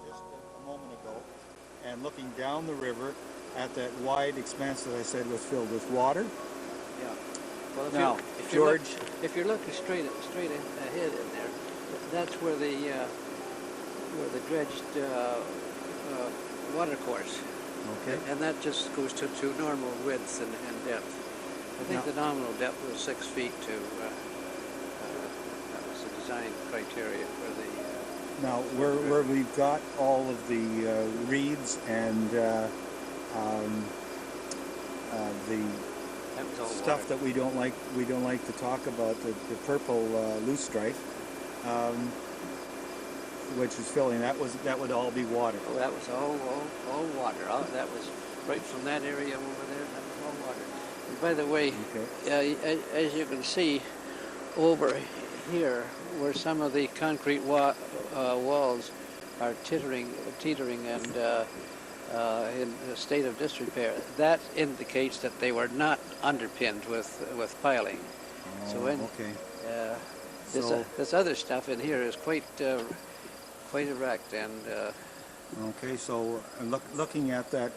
Just a moment ago, and looking down the river at that wide expanse that I said was filled with water. Yeah. Well, Now, if you're looking straight ahead in there, that's where the dredged water course. Okay. And that just goes to normal width and depth. I think the nominal depth was 6 feet to, that was the design criteria for the... Now, where we've got all of the reeds and the that was all stuff water. that we don't like to talk about, the purple loosestrife, which is filling, that would all be water. Oh, that was all water. That was right from that area over there. That was all water. And by the way, as you can see over here, where some of the concrete walls are teetering and in a state of disrepair, that indicates that they were not underpinned with piling. This other stuff in here is quite erect and. Okay, so looking at that,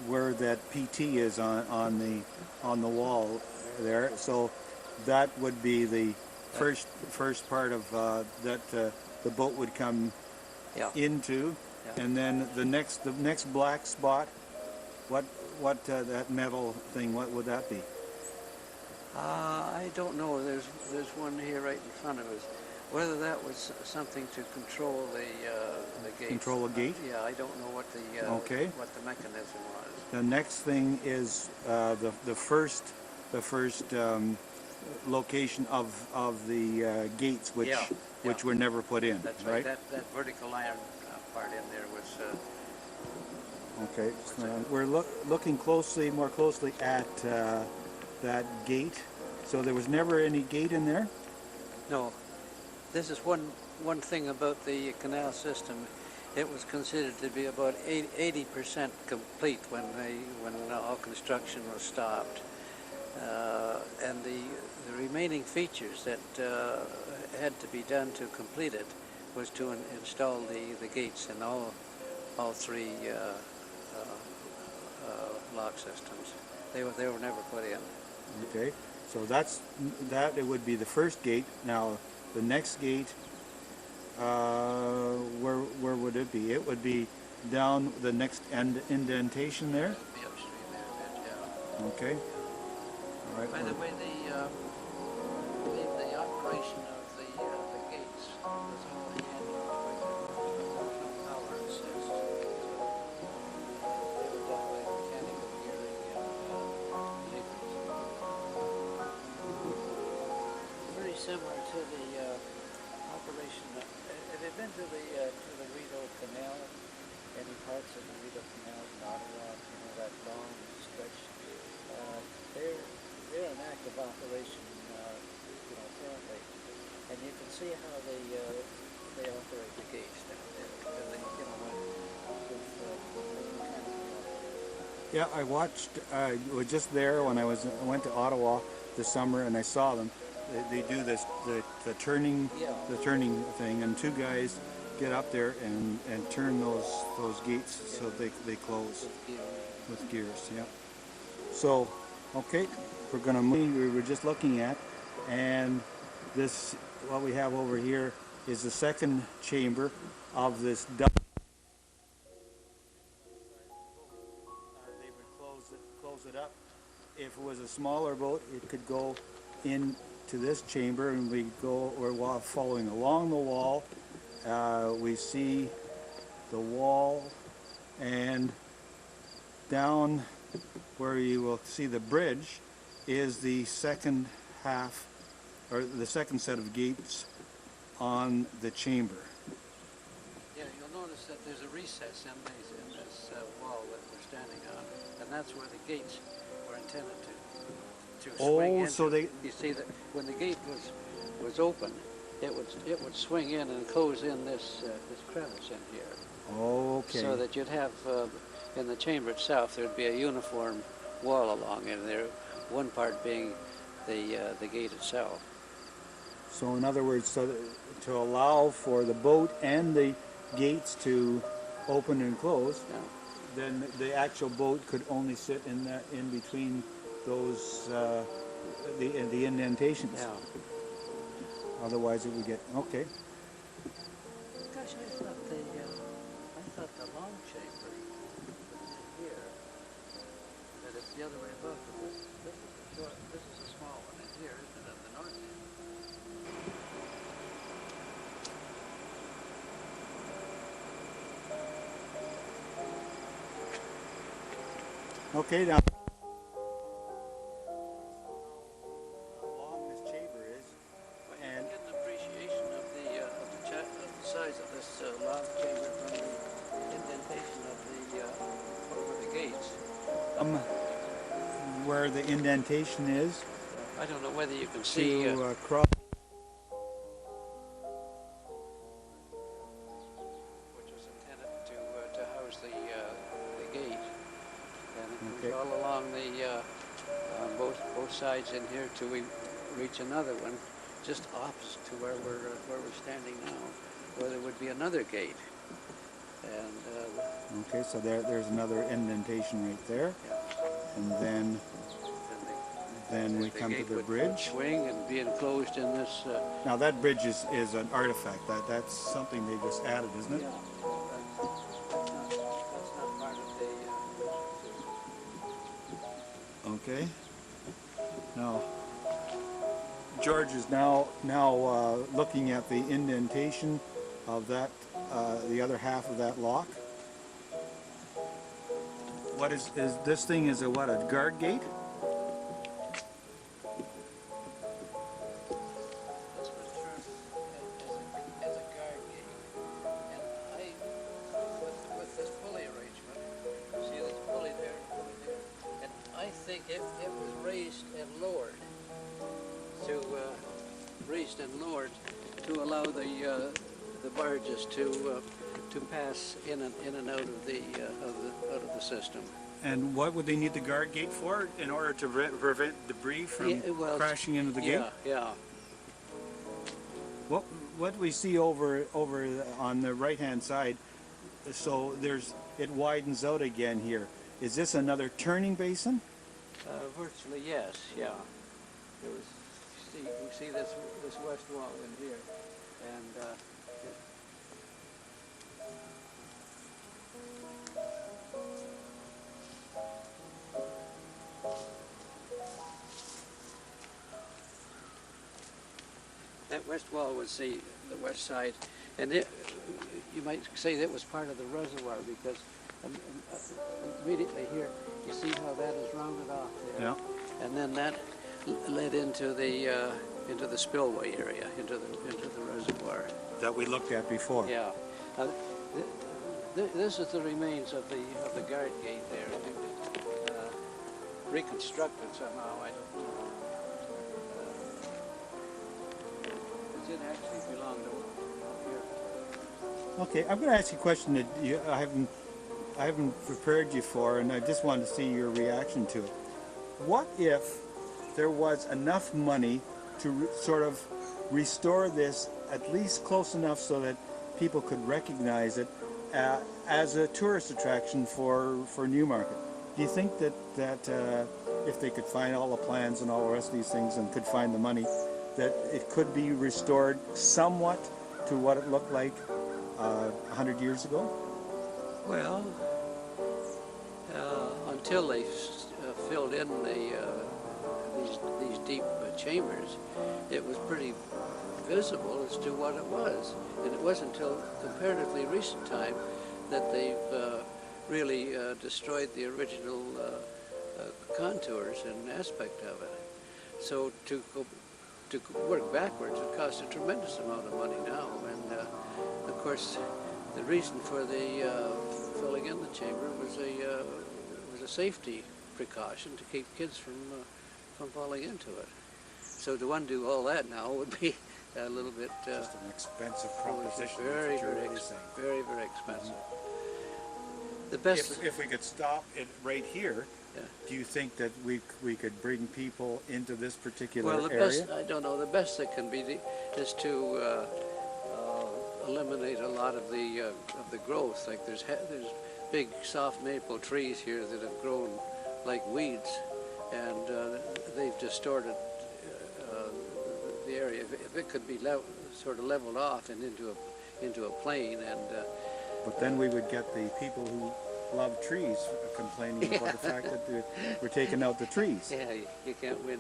where that PT is on the wall there, so that would be the first part of that the boat would come into, and then the next black spot, what that metal thing, what would that be? I don't know. There's one here right in front of us. Whether that was something to control the gate. Control a gate? Yeah, I don't know what the mechanism was. The next thing is the first location of the gates, which were never put in. That's right. That vertical iron part in there was. Okay, so we're looking more closely at that gate. So there was never any gate in there? No. This is one thing about the canal system. It was considered to be about 80% complete when all construction was stopped, and the remaining features that had to be done to complete it was to install the gates in all three lock systems. They were never put in. Okay, so it would be the first gate. Now the next gate, where would it be? It would be down the next indentation there. It would be upstream there a bit, yeah. Okay. All right. By the way, the operation of the gates was all handled by the power assist. They were done by mechanical gearing and levers. Very similar to the operation. Have you been to the Rideau Canal? Any parts of the Rideau Canal in Ottawa? You know, that long stretch. They're an active operation, currently, and you can see how they operate the gates down there. Yeah, I watched. I was just there when I went to Ottawa this summer, and I saw them. They do the turning thing, and two guys get up there and turn those gates so they close with gears. Yeah. So, okay, we're going to move. We were just looking at, and this what we have over here is the second chamber of this double. They would close it up. If it was a smaller boat, it could go in to this chamber, and we go, or while following along the wall, we see the wall, and down where you will see the bridge is the second half, or the second set of gates on the chamber. Yeah, you'll notice that there's a recess in this wall that we're standing on, and that's where the gates were intended to swing into. So they... You see that when the gate was open, it would swing in and close in this crevice in here. Okay. So that you'd have in the chamber itself there'd be a uniform wall along in there, one part being the gate itself. So in other words, so to allow for the boat and the gates to open and close, then the actual boat could only sit in between those the indentations. Yeah. Otherwise, it would get okay. the other way above. But this is the short. This is a small one in here, isn't it, at the north end? Okay, now how long this chamber is, Well, and you get an appreciation of the size of this log chamber from the indentation of the over the gates. where the indentation is I don't know whether you can see. to cross. Which was intended to house the gate, and it Okay. goes all along the on both sides in here till we reach another one, just opposite to where we're standing now, where there would be another gate, and Okay, so there's another indentation right there, and then we the come to gate the would bridge. swing and be enclosed in this. Now that bridge is an artifact. That's something they just added, isn't it? Yeah, that's not part of the. Okay. Now, George is now looking at the indentation of that, the other half of that lock. What is this thing? Is a what? A guard gate? This was termed as a guard gate, and with this pulley arrangement, see this pulley there, and I think it was raised and lowered to allow the barges to pass in and out of the system. And what would they need the guard gate for? In order to prevent debris from crashing into the gate? Yeah. What we see over on the right hand side, so it widens out again here. Is this another turning basin? Virtually, yes. Yeah. We see this west wall in here, and that west wall was the west side, and you might say that was part of the reservoir because immediately here you see how that is rounded off there, Yeah. and then that led into the spillway area, into the reservoir. That we looked at before. Yeah. This is the remains of the guard gate there. Reconstructed somehow. I don't know. Does it actually belong to here? Okay, I'm going to ask you a question that I haven't prepared you for, and I just wanted to see your reaction to it. What if there was enough money to sort of restore this at least close enough so that people could recognize it as a tourist attraction for Newmarket? Do you think that if they could find all the plans and all the rest of these things and could find the money, that it could be restored somewhat to what it looked like 100 years ago? Well, until they filled in these deep chambers, it was pretty visible as to what it was. And it wasn't until comparatively recent time that they've really destroyed the original contours and aspect of it. So to work backwards would cost a tremendous amount of money now. And of course, the reason for the filling in the chamber was a safety precaution to keep kids from falling into it. So to undo all that now would be a little bit Just an expensive proposition. very, very expensive. The best. If we could stop it right here, Yeah. do you think that we could bring people into this particular Well, the area? best, I don't know, the best that can be is to eliminate a lot of the growth. Like there's big soft maple trees here that have grown like weeds, and they've distorted the area. If it could be sort of leveled off and into a plain, and But then we would get the people who love trees, complaining about the fact that we're taking out the trees. Yeah, you can't win.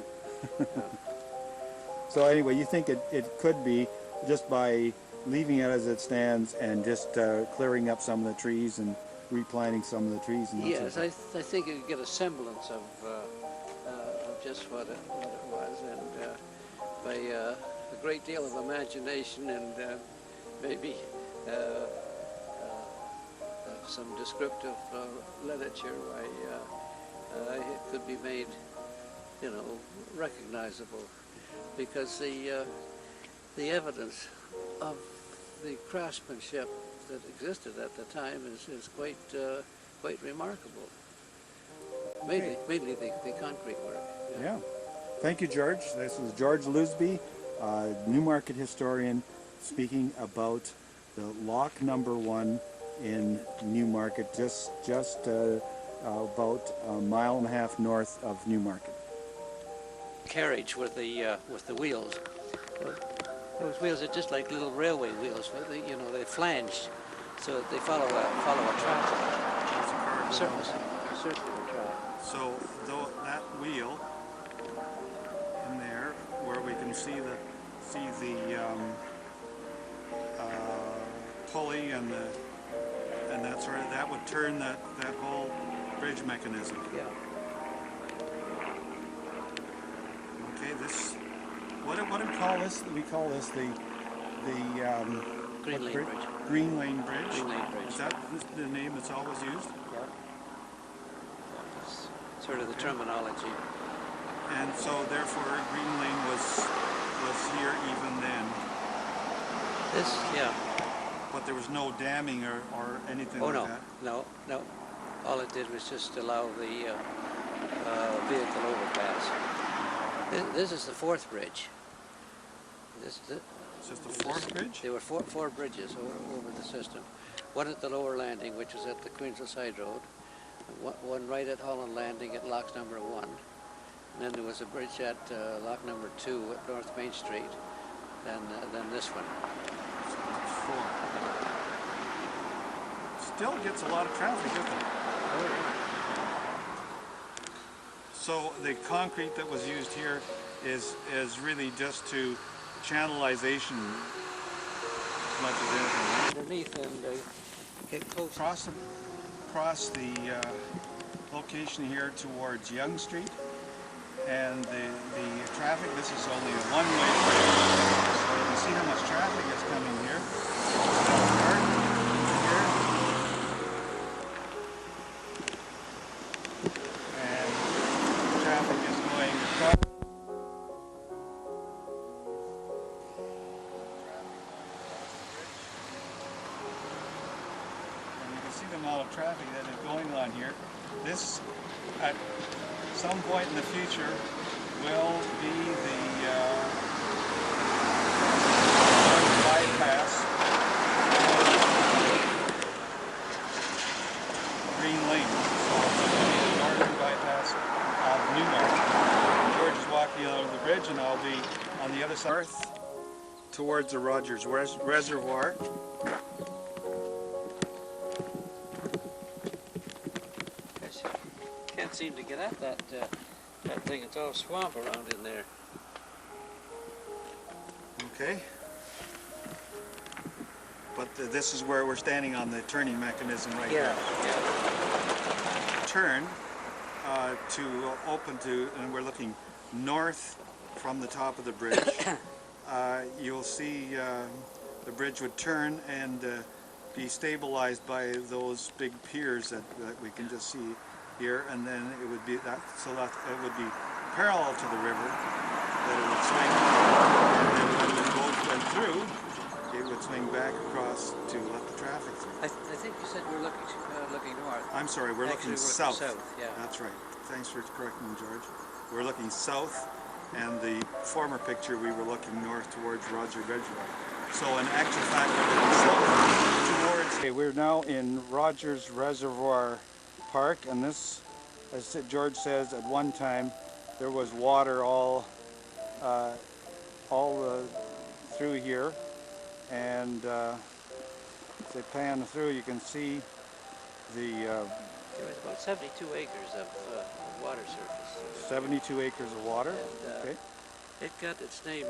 So anyway, you think it could be just by leaving it as it stands and just clearing up some of the trees and replanting some of the trees? And Yes, I think you get a semblance of just what it was, and by a great deal of imagination and maybe some descriptive literature, it could be made, you know, recognizable, because the evidence of the craftsmanship that existed at the time is quite remarkable. Okay. Mainly the concrete work. Yeah. Thank you, George. This is George Luesby, Newmarket historian, speaking about the lock number 1 in Newmarket, just about a mile and a half north of Newmarket. Carriage with the wheels. Those wheels are just like little railway wheels. You know, they flange, so that they follow a track. Certainly a track. So that wheel in there, where we can see the pulley and that sort of, that would turn that whole bridge mechanism. Yeah. Okay, this what do we call this? We call this the Green Lane Bridge. Green Lane Bridge. Green Lane Bridge. Is that the name that's always used? Yeah. It's sort of the terminology. And so therefore Green Lane was here even then. Yeah. But there was no damming or anything Oh, like that? no. All it did was just allow the vehicle overpass. This is the 4th bridge. It's just the 4th bridge? There were four bridges over the system. One at the lower landing, which was at the Queensville Side Road. One right at Holland Landing at lock number 1. And then there was a bridge at lock number 2 at North Main Street. Then this one. So it's 4. Still gets a lot of traffic, doesn't it? Oh, yeah. So the concrete that was used here is really just to channelization as much as anything. Underneath and get close. Across the location here towards Yonge Street, and the traffic, this is only a one-way bridge, so you can see how much traffic is coming here. And traffic is going across. The amount of traffic that is going on here. This, at some point in the future, will be the bypass Green Lane. So it's going to be the northern bypass of Newmarket. George is walking out of the bridge, and I'll be on the other side north towards the Rogers Reservoir. Can't seem to get at that thing. It's all swamp around in there. Okay. But this is where we're standing on the turning mechanism right here. Yeah. Turn to open to, and we're looking north from the top of the bridge. You'll see the bridge would turn and be stabilized by those big piers that we can just see here, and then it would be that, so that it would be parallel to the river, that it would swing, and then when the boat went through, it would swing back across to let the traffic through. I think you said we're looking north. I'm sorry, we're Actually, looking we're south. Yeah. That's right. Thanks for correcting me, George. We're looking south, and the former picture we were looking north towards Roger Reservoir. So in actual fact, we're looking south towards... Okay, we're now in Rogers Reservoir Park, and this, as George says, at one time there was water all through here, and as they pan through, you can see There was about 72 acres of water surface. 72 acres of water. And, Okay. it got its name,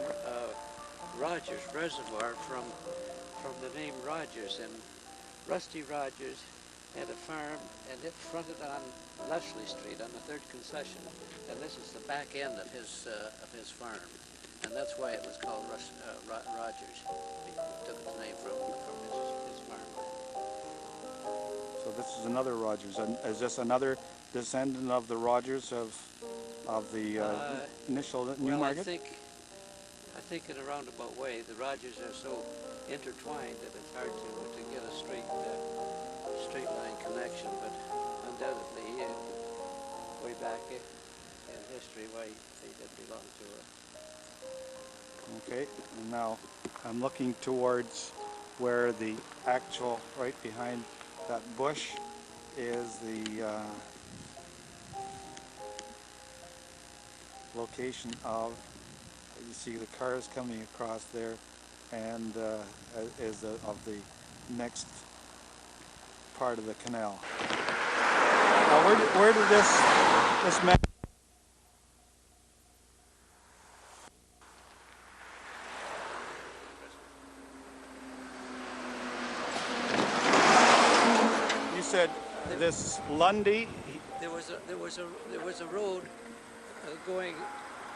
Rogers Reservoir, from the name Rogers. And Rusty Rogers had a farm, and it fronted on Leslie Street on the 3rd concession. And this is the back end of his farm. And that's why it was called Rogers. He took its name from his farm. So this is another Rogers. And is this another descendant of the Rogers of the initial Newmarket? I think in a roundabout way, the Rogers are so intertwined that it's hard to get a straight line connection. But undoubtedly, way back in history, why they did belong to it. Okay, and now I'm looking towards where the actual, right behind that bush is the location of, you see the cars coming across there, and of the next part of the canal. Now where did this map? You said this Lundy. There was a road going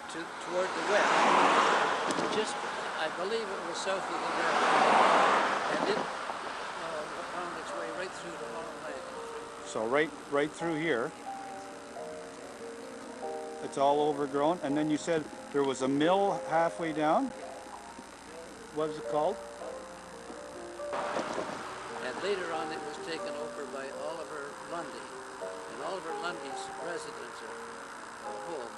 toward the west. Just, I believe it was south of the river, and it found its way right through to Holland Landing. So right through here. It's all overgrown, and then you said there was a mill halfway down. What was it called? And later on, it was taken over by Oliver Lundy, and Oliver Lundy's residence or home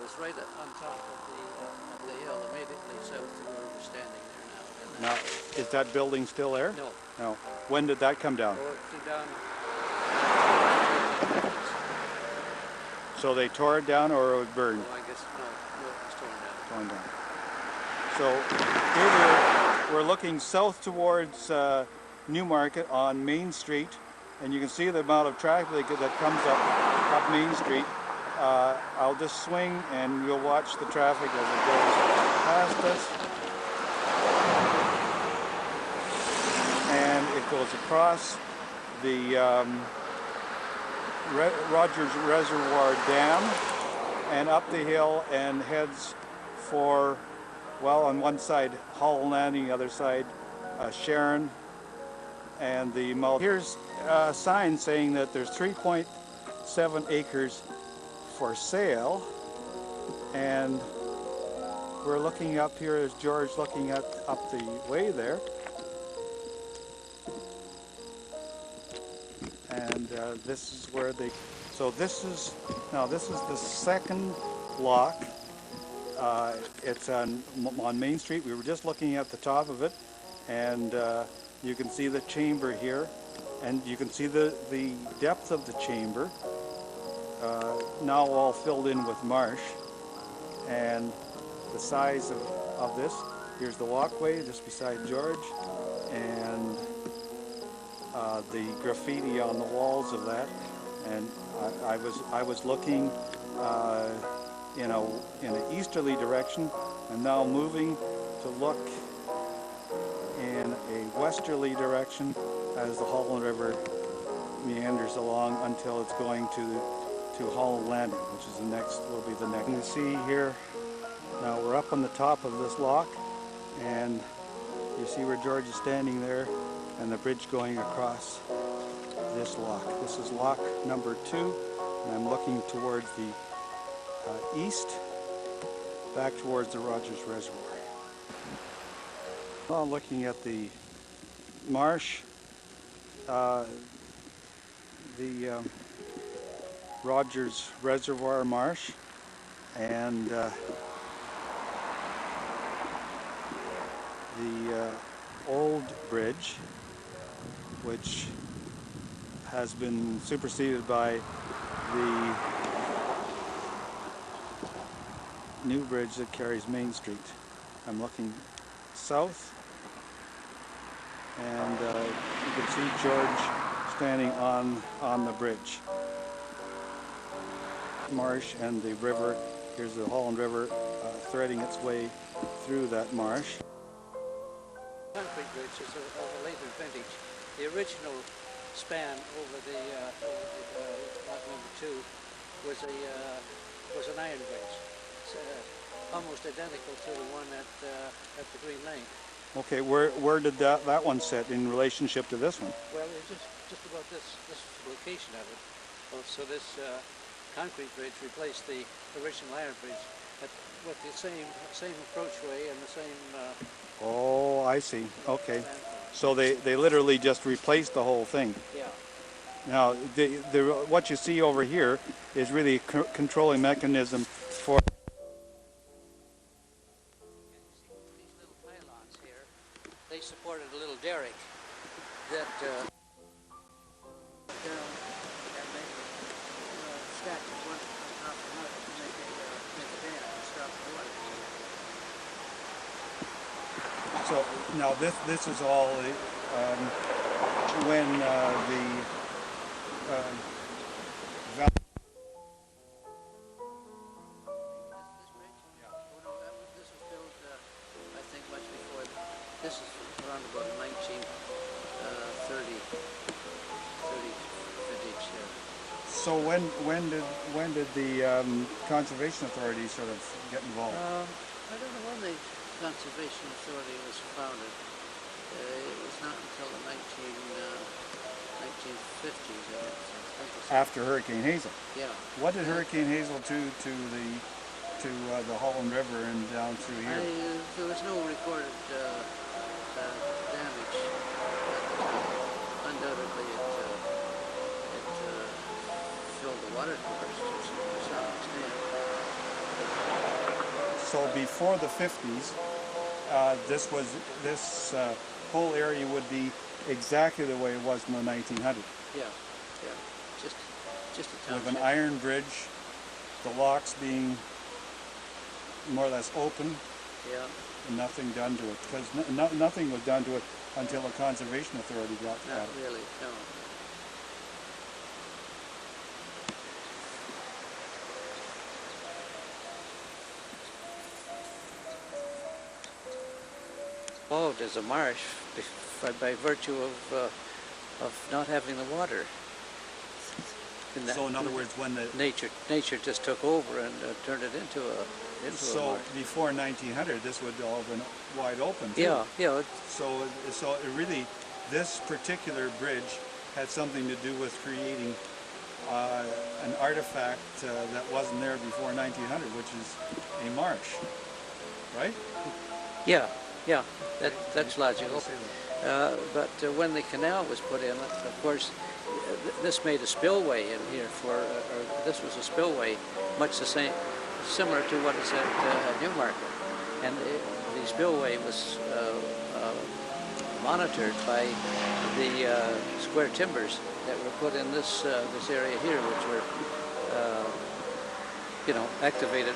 was right on top of the hill, immediately south of where we're standing there now. Now, is that building still there? No. No. When did that come down? Oh, it came down. So they tore it down, or it was burned? Oh, I guess no, it was torn down. Torn down. So here we're looking south towards Newmarket on Main Street, and you can see the amount of traffic that comes up Main Street. I'll just swing and we'll watch the traffic as it goes past us. And it goes across the Rogers Reservoir Dam and up the hill and heads for, well, on one side Holland Landing, the other side Sharon and the Mull. Here's a sign saying that there's 3.7 acres for sale, and we're looking up here as George looking up the way there, and this is where they, so this is the second block. It's on Main Street. We were just looking at the top of it, and you can see the chamber here, and you can see the depth of the chamber. Now all filled in with marsh, and the size of this. Here's the walkway just beside George, and the graffiti on the walls of that. And I was looking in an easterly direction, and now moving to look in a westerly direction as the Holland River meanders along until it's going to Holland Landing, which is will be the next. You can see here, now we're up on the top of this lock, and you see where George is standing there, and the bridge going across this lock. This is lock number 2, and I'm looking towards the east, back towards the Rogers Reservoir. Well, looking at the marsh, Rogers Reservoir Marsh, and the old bridge, which has been superseded by the new bridge that carries Main Street. I'm looking south, and you can see George standing on the bridge. Marsh and the river. Here's the Holland River threading its way through that marsh. Concrete bridge is of a later vintage. The original span over the lot number 2 was an iron bridge. It's almost identical to the one at the Green Lane. Okay, where did that one sit in relationship to this one? Well, it's just about this location of it. So this concrete bridge replaced the original iron bridge with the same approachway and the same. Oh, I see. Okay, so they literally just replaced the whole thing. Yeah. Now, what you see over here is really a controlling mechanism for. These little pylons here, they supported a little derrick that. And they stacked one on top of another to make a dam and stop the water. So now this is all when the This bridge? Yeah. Oh no, this was built, I think, much before. This is around about 1930 vintage. So when did the Conservation Authority sort of get involved? I don't know when the Conservation Authority was founded. It was not until the 1950s. I think After Hurricane Hazel. Yeah. What did Hurricane Hazel do to the Holland River and down through here? There was no recorded damage. Undoubtedly, it filled the water course to some extent. So before the 50s, this whole area would be exactly the way it was in the 1900s. Yeah. Just a township. With an iron bridge, the locks being more or less open, Yeah. and nothing done to it. Because nothing was done to it until the Conservation Authority got at Not it. really, no. Involved as a marsh by virtue of not having the water. So in other words, when the nature just took over and turned it into a marsh. before 1900, this would all have been wide open too. Yeah. So it really, this particular bridge had something to do with creating an artifact that wasn't there before 1900, which is a marsh, right? Yeah. That's logical. But when the canal was put in, of course, this made a spillway in here this was a spillway, much the same, similar to what is at Newmarket. And the spillway was monitored by the square timbers that were put in this area here, which were, activated,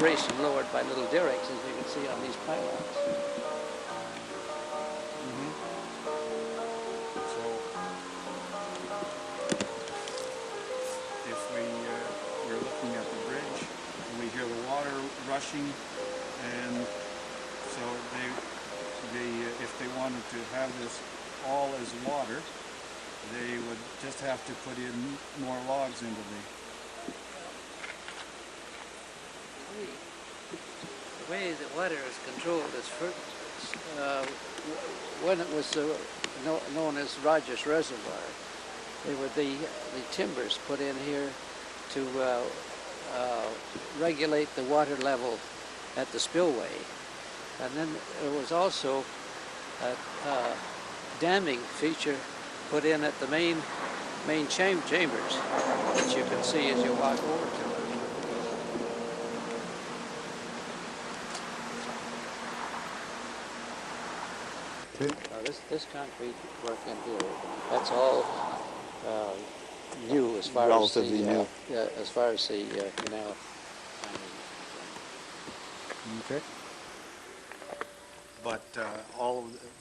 raised and lowered by little derricks, as you can see on these pylons. Rushing, and so if they wanted to have this all as water, they would just have to put in more logs into the way the water is controlled is when it was known as Rogers Reservoir. They were the timbers put in here to regulate the water level at the spillway. And then there was also a damming feature put in at the main chambers, which you can see as you walk over to it. This concrete work in here, that's all new as far Relatively as new. as far as the canal. Okay. But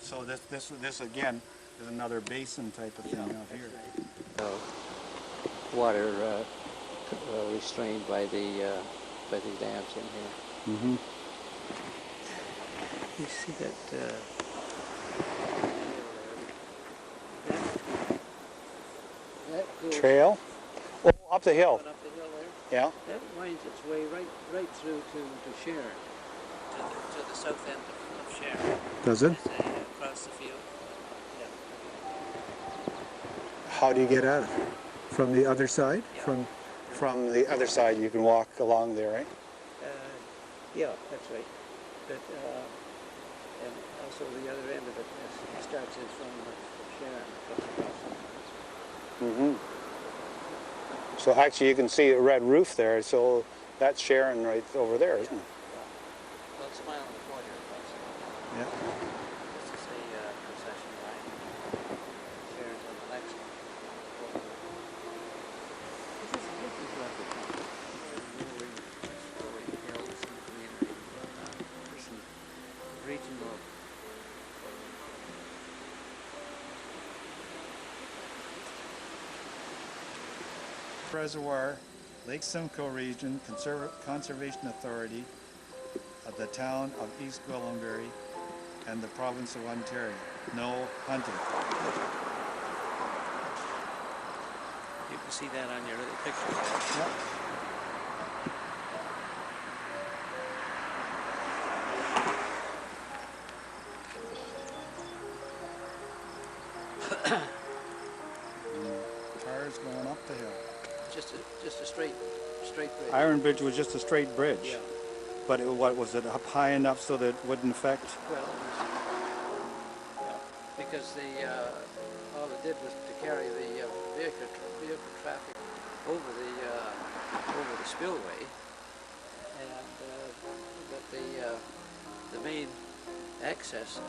so this again, another basin type of thing out here. Water restrained by the dams in here. Mm-hmm. You see that? That goes Trail? Oh, up the hill. up the hill there. Yeah. That winds its way right through to Sharon, to the south end of Sharon. Does it? Across the field. Yeah. How do you get at it? From the other side? Yeah. From the other side you can walk along there, right? Yeah, that's right. But and also the other end of it starts in from Sharon. Mm-hmm. So actually you can see a red roof there, so that's Sharon right over there, isn't it? Well, it's a mile and a quarter across. Yeah. This is a concession line. Sharon's on the next one. This is lovely. Rolling hills and greenery. There's some regional. Reservoir, Lake Simcoe Region Conservation Authority of the town of East Gwillimbury and the province of Ontario. No hunting. You can see that on your little picture there. Yep. Cars going up the hill. Just a straight bridge. Iron Bridge was just a straight bridge. Yeah. But what was it, up high enough so that it wouldn't affect? Well, yeah, because all it did was to carry the vehicle traffic over the spillway, and but the main access,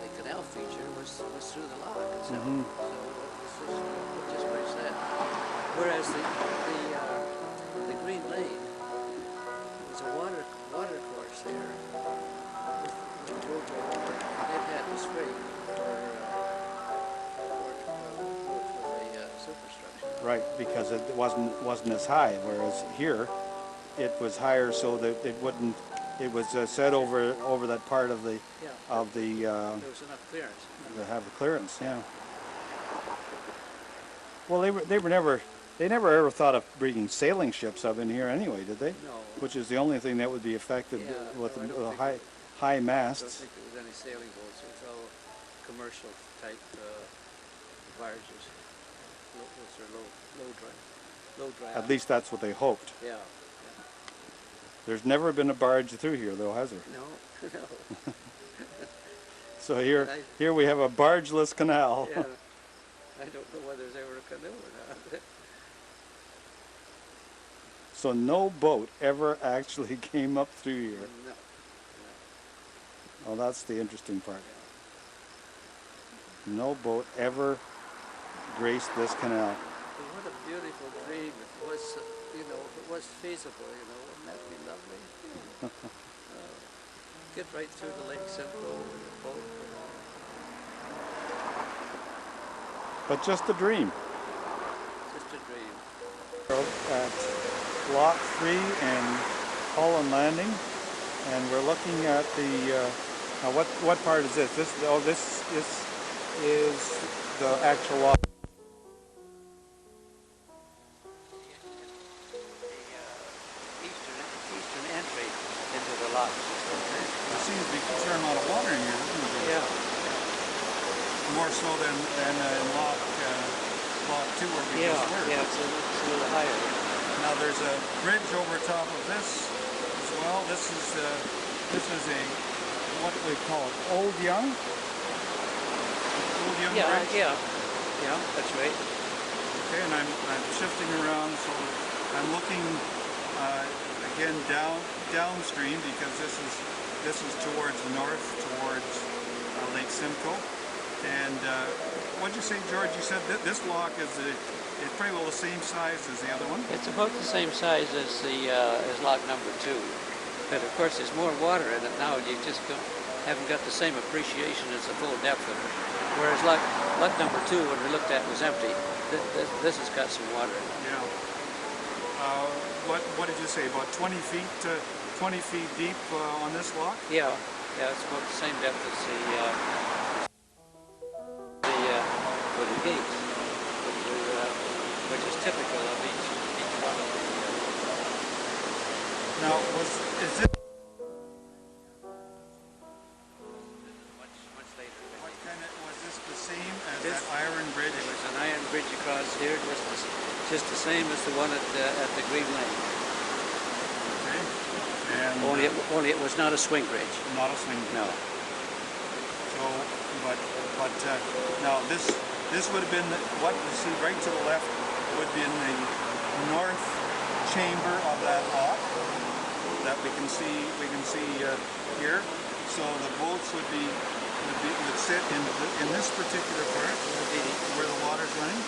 the canal feature was through the lock itself. Mhm. So it just bridged that. Whereas the Green Lane was a water course there with roadway, and it had the spring for the superstructure. Right, because it wasn't as high, whereas here it was higher so that it wouldn't. It was set over that part of the Yeah. There was enough clearance. to have the clearance. Yeah. Well, they never ever thought of bringing sailing ships up in here anyway, did they? No. Which is the only thing that would be affected Yeah, with no, I the don't high think high I don't masts. think there was any sailing boats. It was all commercial type barges. Those are low drag. At least that's what they hoped. Yeah. There's never been a barge through here, though, has there? No. No. So here we have a bargeless canal. Yeah. I don't know whether there's ever a canoe or not. So no boat ever actually came up through here. No. Well, that's the interesting part. No boat ever graced this canal. But what a beautiful dream it was, if it was feasible, wouldn't that be lovely? Get right through the Lake Simcoe with a boat. But just a dream. Just a dream. At Lot 3 and Holland Landing, and we're looking at the. Now, what part is this? This is the actual lot. Eastern entry into the lock. There seems to be a fair amount of water in here, isn't there? Yeah. More so than in Lot 2 where we just were. Yeah, it's a little higher. Now there's a bridge over top of this as well. This is a what do we call it? Old Young? Old Young Bridge? Yeah, that's right. Okay, and I'm shifting around, so I'm looking again downstream because this is towards the north, towards Lake Simcoe. And what'd you say, George? You said that this lock is pretty well the same size as the other one? It's about the same size as the as lock number 2. But of course there's more water in it now. You just haven't got the same appreciation as the full depth of it. Whereas lot number 2, when we looked at, was empty. This has got some water. Yeah. What did you say? About 20 feet deep on this lock? Yeah, it's about the same depth as the gates, which is typical of each one of the. Now, is it? Much later. What was this the same as This- that iron bridge? There was an iron bridge across here, just the same as the one at the Green Lane. Okay. And Only it was not a swing bridge. not a swing bridge. No. So, but now this would have been what you see right to the left would be in the north chamber of that lock that we can see here. So the boats would sit in this particular part where the water's running.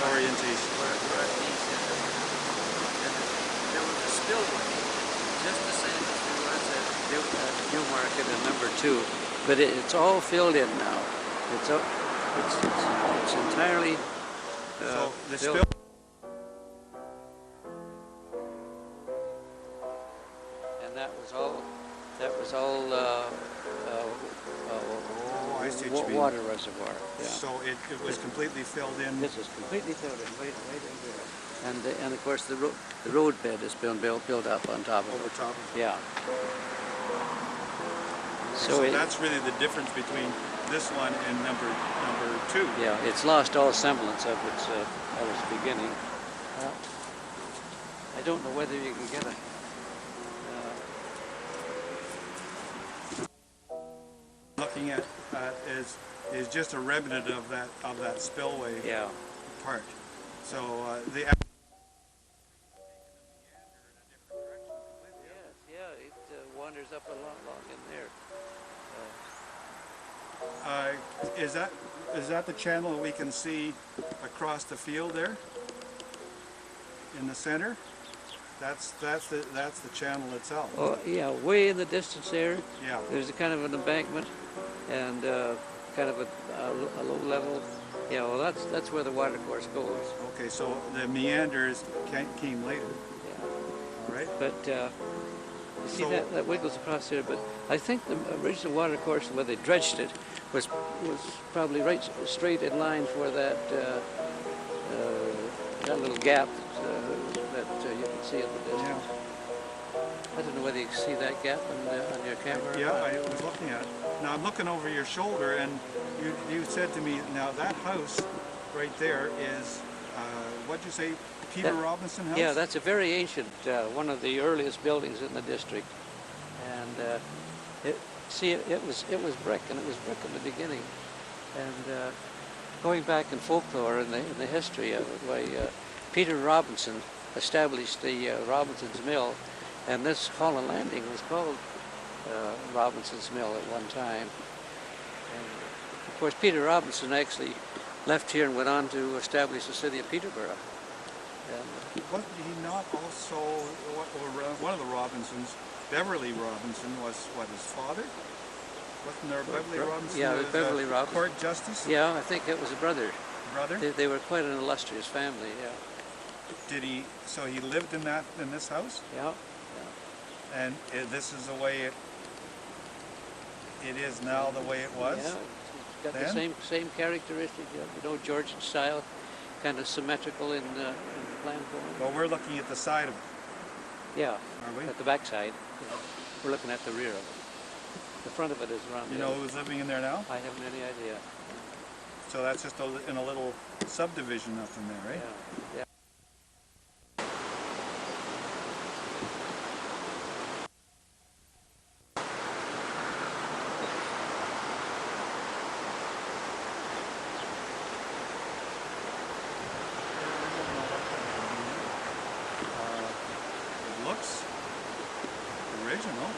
Orientation. Where these and there was a spillway, just the same as there was at Newmarket and number 2, but it's all filled in now. It's entirely So the filled. spill. And that was all I see what you mean. water reservoir. Yeah. So it was completely filled in. This is completely filled in, right in here. And of course the road bed has been built up on top of Over it. top of it. Yeah. So it, that's really the difference between this one and number 2. yeah, it's lost all semblance of its beginning. I don't know whether you can get a. Looking at is just a remnant of that spillway Yeah. part. So the Yes, yeah, it wanders up along in there. is that the channel we can see across the field there in the center? That's the channel itself. Oh, yeah, way in the distance there. Yeah. There's a kind of an embankment and kind of a low level. Yeah, well, that's where the water course goes. Okay, so the meanders came later. Yeah. All right. But you see So- that wiggles across there. But I think the original water course where they dredged it was probably right straight in line for that that little gap that you can see in the distance. Yeah. I don't know whether you can see that gap on your camera. Yeah, I was looking at it. Now I'm looking over your shoulder, and you said to me, now that house right there is, what'd you say, Peter Robinson House? Yeah, that's a very ancient, one of the earliest buildings in the district. And it was brick, and it was brick in the beginning. And going back in folklore and the history of it, why Peter Robinson established the Robinson's Mill, and this Holland Landing was called Robinson's Mill at one time. And of course, Peter Robinson actually left here and went on to establish the city of Peterborough. And, Wasn't he not also, one of the Robinsons, Beverly Robinson, was what, his father? Wasn't there Beverly Robinson? yeah, was Beverly a Robinson. Court justice? yeah, I think it was a brother. Brother? They were quite an illustrious family. Yeah. So he lived in this house? Yeah. And this is the way it is now, the way it was? Yeah, it's got then? the same characteristic, Georgian style, kind of symmetrical in the plan form. Well, we're looking at the side of it, Yeah, are we? at the back side. We're looking at the rear of it. The front of it is around You the know edge. who's living in there now? I haven't any idea. So that's just in a little subdivision up in there, right? Yeah. Yeah. It looks original.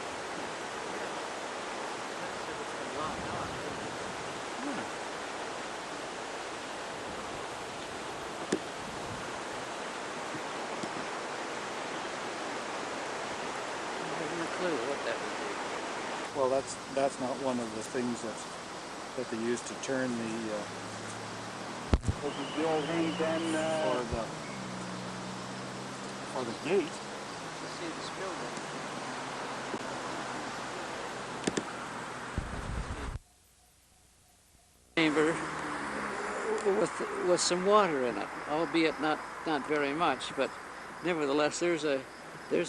Well, that's not one of the things that they used to turn the. Was it the old thing then for the gate? You see this building. Chamber with some water in it, albeit not very much, but nevertheless there's a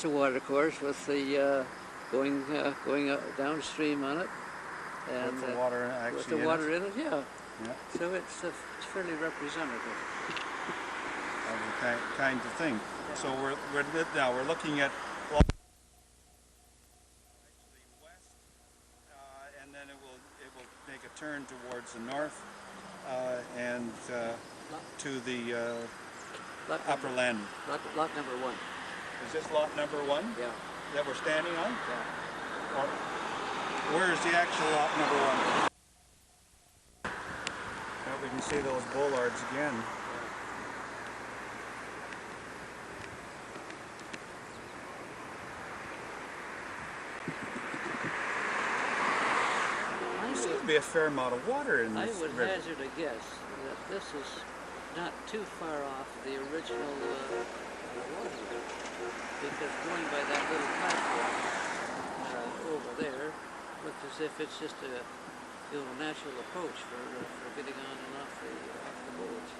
water course with the going downstream on it, and with the water actually with the water in it, yeah. So it's fairly representative of the kind of thing. Yeah. So we're looking at actually west, and then it will make a turn towards the north, and to the upper landing. Lot number 1. Is this lot number 1? Yeah. That we're standing on? Yeah. Or where is the actual lot number 1? Now we can see those bollards again. Seems to be a fair amount of water in this I would river. hazard a guess that this is not too far off the original water river, because going by that little platform over there looks as if it's just a natural approach for getting on and off the boats,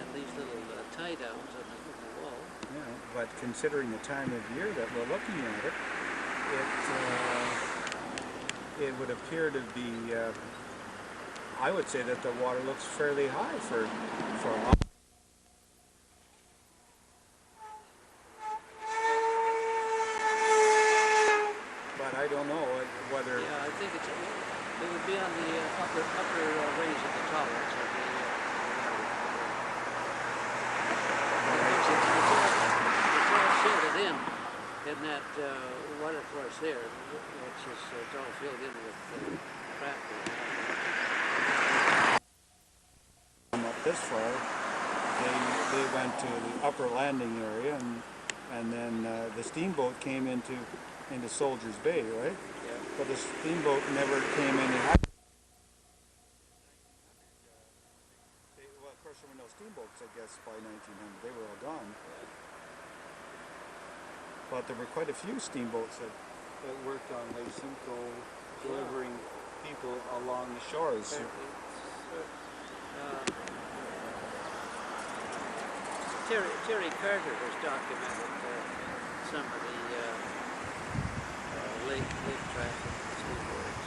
and these little tie downs on the wall. Yeah, but considering the time of year that we're looking at it, it would appear to be, I would say that the water looks fairly high for but I don't know whether. Yeah, I think it would be on the upper range of the towers of the it's all shielded in that water course there, which is all filled in with crack. Up this far, they went to the upper landing area, and then the steamboat came into Soldiers Bay, right? Yeah. But the steamboat never came any higher. Well, of course, there were no steamboats, I guess, by 1900. They were all gone. But there were quite a few steamboats that worked on Lake Simcoe, delivering people along the shores. Terry Carter has documented some of the lake traffic steamboats.